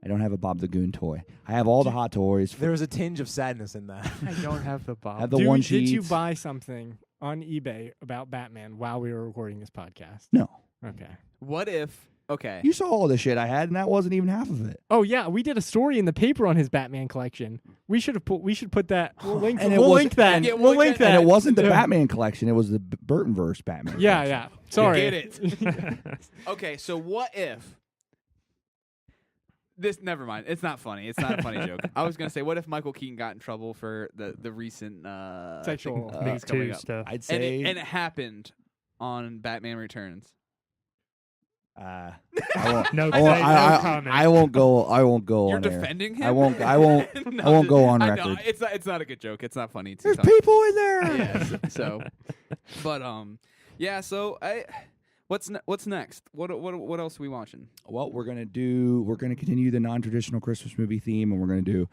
I don't have a Bob the Goon toy. I have all the hot toys. There is a tinge of sadness in that. I don't have the Bob. I have the one sheets. Did you buy something on eBay about Batman while we were recording this podcast? No. Okay. What if? Okay. You saw all the shit I had, and that wasn't even half of it. Oh yeah, we did a story in the paper on his Batman collection. We should put that. We'll link. And it We'll was- link that. Yeah, we'll link that. And it wasn't the Yeah. Batman collection. It was the Burtonverse Batman. Yeah, collection. yeah. Sorry. Get it. Okay, so what if this? Never mind. It's not funny. It's not a funny joke. I was gonna say, what if Michael Keaton got in trouble for the recent Sexual things Me coming Too up, stuff. I'd and say. it happened on Batman Returns. I won't. No, I won't, no comment. I won't go. I won't go You're on air. defending him. I won't. I won't. No, I won't go on I know, record. it's not a good joke. It's not funny. There's people in there. Yes. So, but yeah. So what's next? What else are we watching? Well, we're gonna continue the non-traditional Christmas movie theme, and we're gonna do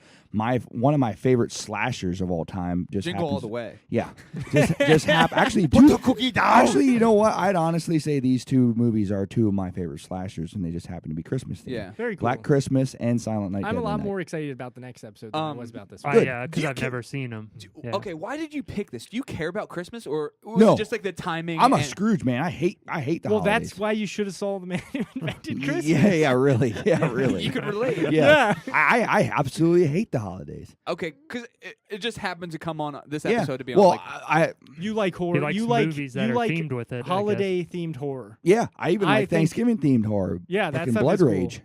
one of my favorite slashers of all time. Just Jingle all happens- the way. Yeah, just actually. Put the cookie down. Actually, you know what? I'd honestly say these 2 movies are 2 of my favorite slashers, and they just happen to be Christmas themed. Yeah. Very cool. Black Christmas and Silent Night. I'm a Deadly lot Night. more excited about the next episode than I was about this one. Good. Yeah, Do because you I've ca- never seen them. Yeah. Okay, why did you pick this? Do you care about Christmas, or was No. it just like the timing? I'm a and- Scrooge man. I hate the Well, holidays. that's why you should have saw the man who invented Christmas. Yeah, really. Yeah, really. You could relate. Yeah. I absolutely hate the holidays. Okay, because it just happened to come on this Yeah. episode to be on. Well, Like, I You like horror. He likes you like movies that you are like themed with it. I guess. holiday themed horror. yeah, I even I like think- Thanksgiving themed horror. Yeah, that Fucking stuff Blood is cool. Rage.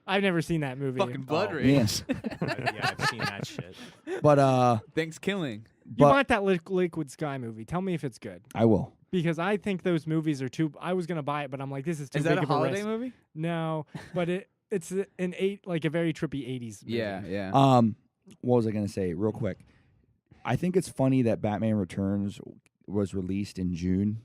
I've never seen that movie. fucking blood Oh, rage. Yes. Yeah, I've seen that shit. But Thanksgiving. You but want that Liquid Sky movie? Tell me if it's good. I will. Because I think those movies are too. I was gonna buy it, but I'm like, this is too Is big that a of a holiday risk. movie? No, but it's a very trippy 80s movie. Yeah, yeah. What was I going to say real quick? I think it's funny that Batman Returns was released in June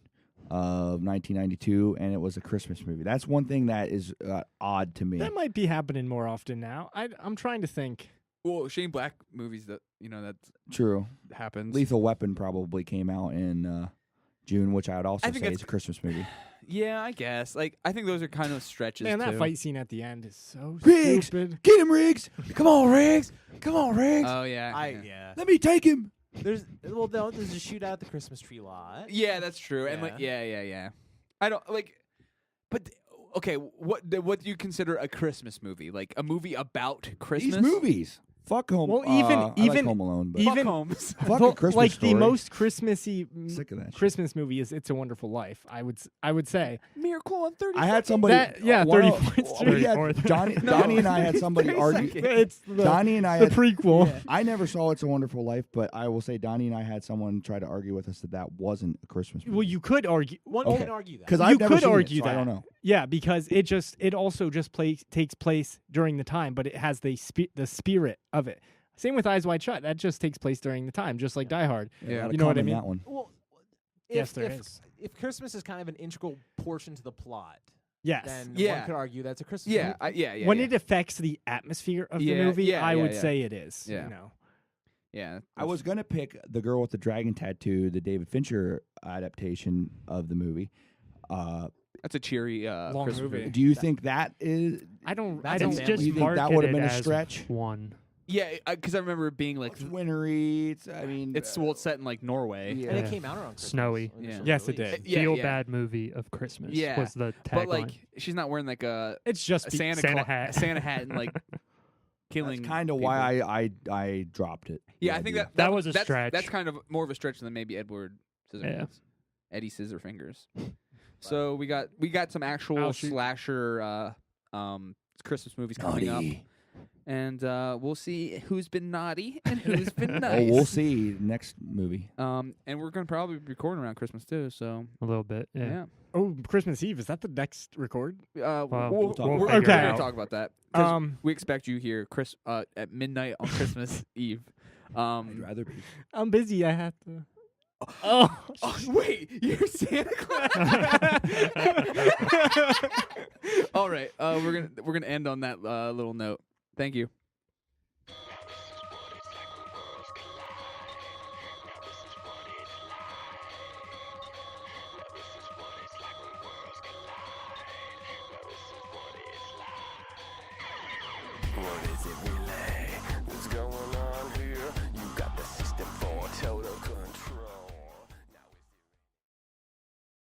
of 1992 and it was a Christmas movie. That's one thing that is odd to me. That might be happening more often now. I'm trying to think. Well, Shane Black movies that that True. happens. Lethal Weapon probably came out in June, which I would also I think say that's- is a Christmas movie. Yeah, I guess. Like, I think those are kind of stretches. Man, that too. fight scene at the end is so Riggs! stupid. Get him, Riggs! Come on, Riggs. Come on, Riggs. Oh yeah. Yeah. Let me take him. There's there's a shootout at the Christmas tree lot. Yeah, that's true. And like, yeah. I don't like, but okay, what do you consider a Christmas movie? Like a movie about Christmas? These movies. Fuck Home. Well, I like Home Alone, but Fuck even- Holmes. fuck Well, a Christmas like Story. the most Christmassy Sick of that shit. Christmas movie is It's a Wonderful Life. I would say. Miracle on 30. I had somebody. Yeah, 30 points. We had 34th. Donnie and I had somebody argue. It's the, Donnie and I the had. prequel. I never saw It's a Wonderful Life, but I will say Donnie and I had someone try to argue with us that wasn't a Christmas movie. Well, you could argue. One Okay. can argue that. Because you I've never could seen argue it, so I don't that. know. Yeah, because it also just takes place during the time, but it has the spirit of it. Same with Eyes Wide Shut. That just takes place during the time, just like Die Hard. Yeah. A lot of You know what I cum in mean? That one. Well, Yes, there is. If Christmas is kind of an integral portion to the plot, Yes. then Yeah. one could argue that's a Christmas Yeah, movie. yeah. When it affects the atmosphere of the Yeah, movie, yeah, I yeah, would yeah. say it is. Yeah. You know. Yeah. I was gonna pick The Girl with the Dragon Tattoo, the David Fincher adaptation of the movie. That's a cheery Long Christmas movie. Do you think that is? I don't. That's I a don't. It's family just You think that would've marketed been a as stretch? one. Yeah, because I remember it being like It's wintery. It's it's set in like Norway. Yeah. And it Yeah. came out around Christmas. Snowy. when it Yeah. was Yes, it released. did. Yeah, Feel yeah. bad movie of Christmas Yeah. was the tagline. But like, she's not wearing like a It's just Santa hat. a Santa hat and like killing. That's kind of people. why I dropped it. Yeah, the I think idea. That was a that's, stretch. That's kind of more of a stretch than maybe Edward Scissorhands. Eddie Scissorfingers. So we got some actual I'll shoot. slasher Christmas movies coming up. Naughty. And we'll see who's been naughty and who's been Oh, nice. we'll see next movie. And we're gonna probably be recording around Christmas too. So a little bit. Yeah. yeah. Oh, Christmas Eve. Is that the next record? We'll we'll talk we're about it. gonna Okay. talk about that. 'Cause Um, we expect you here, at midnight on Christmas Eve. I'd rather be. I'm busy. I have to. Oh, Oh, wait, you're Santa Claus. All right, we're gonna end on that little note. Thank you.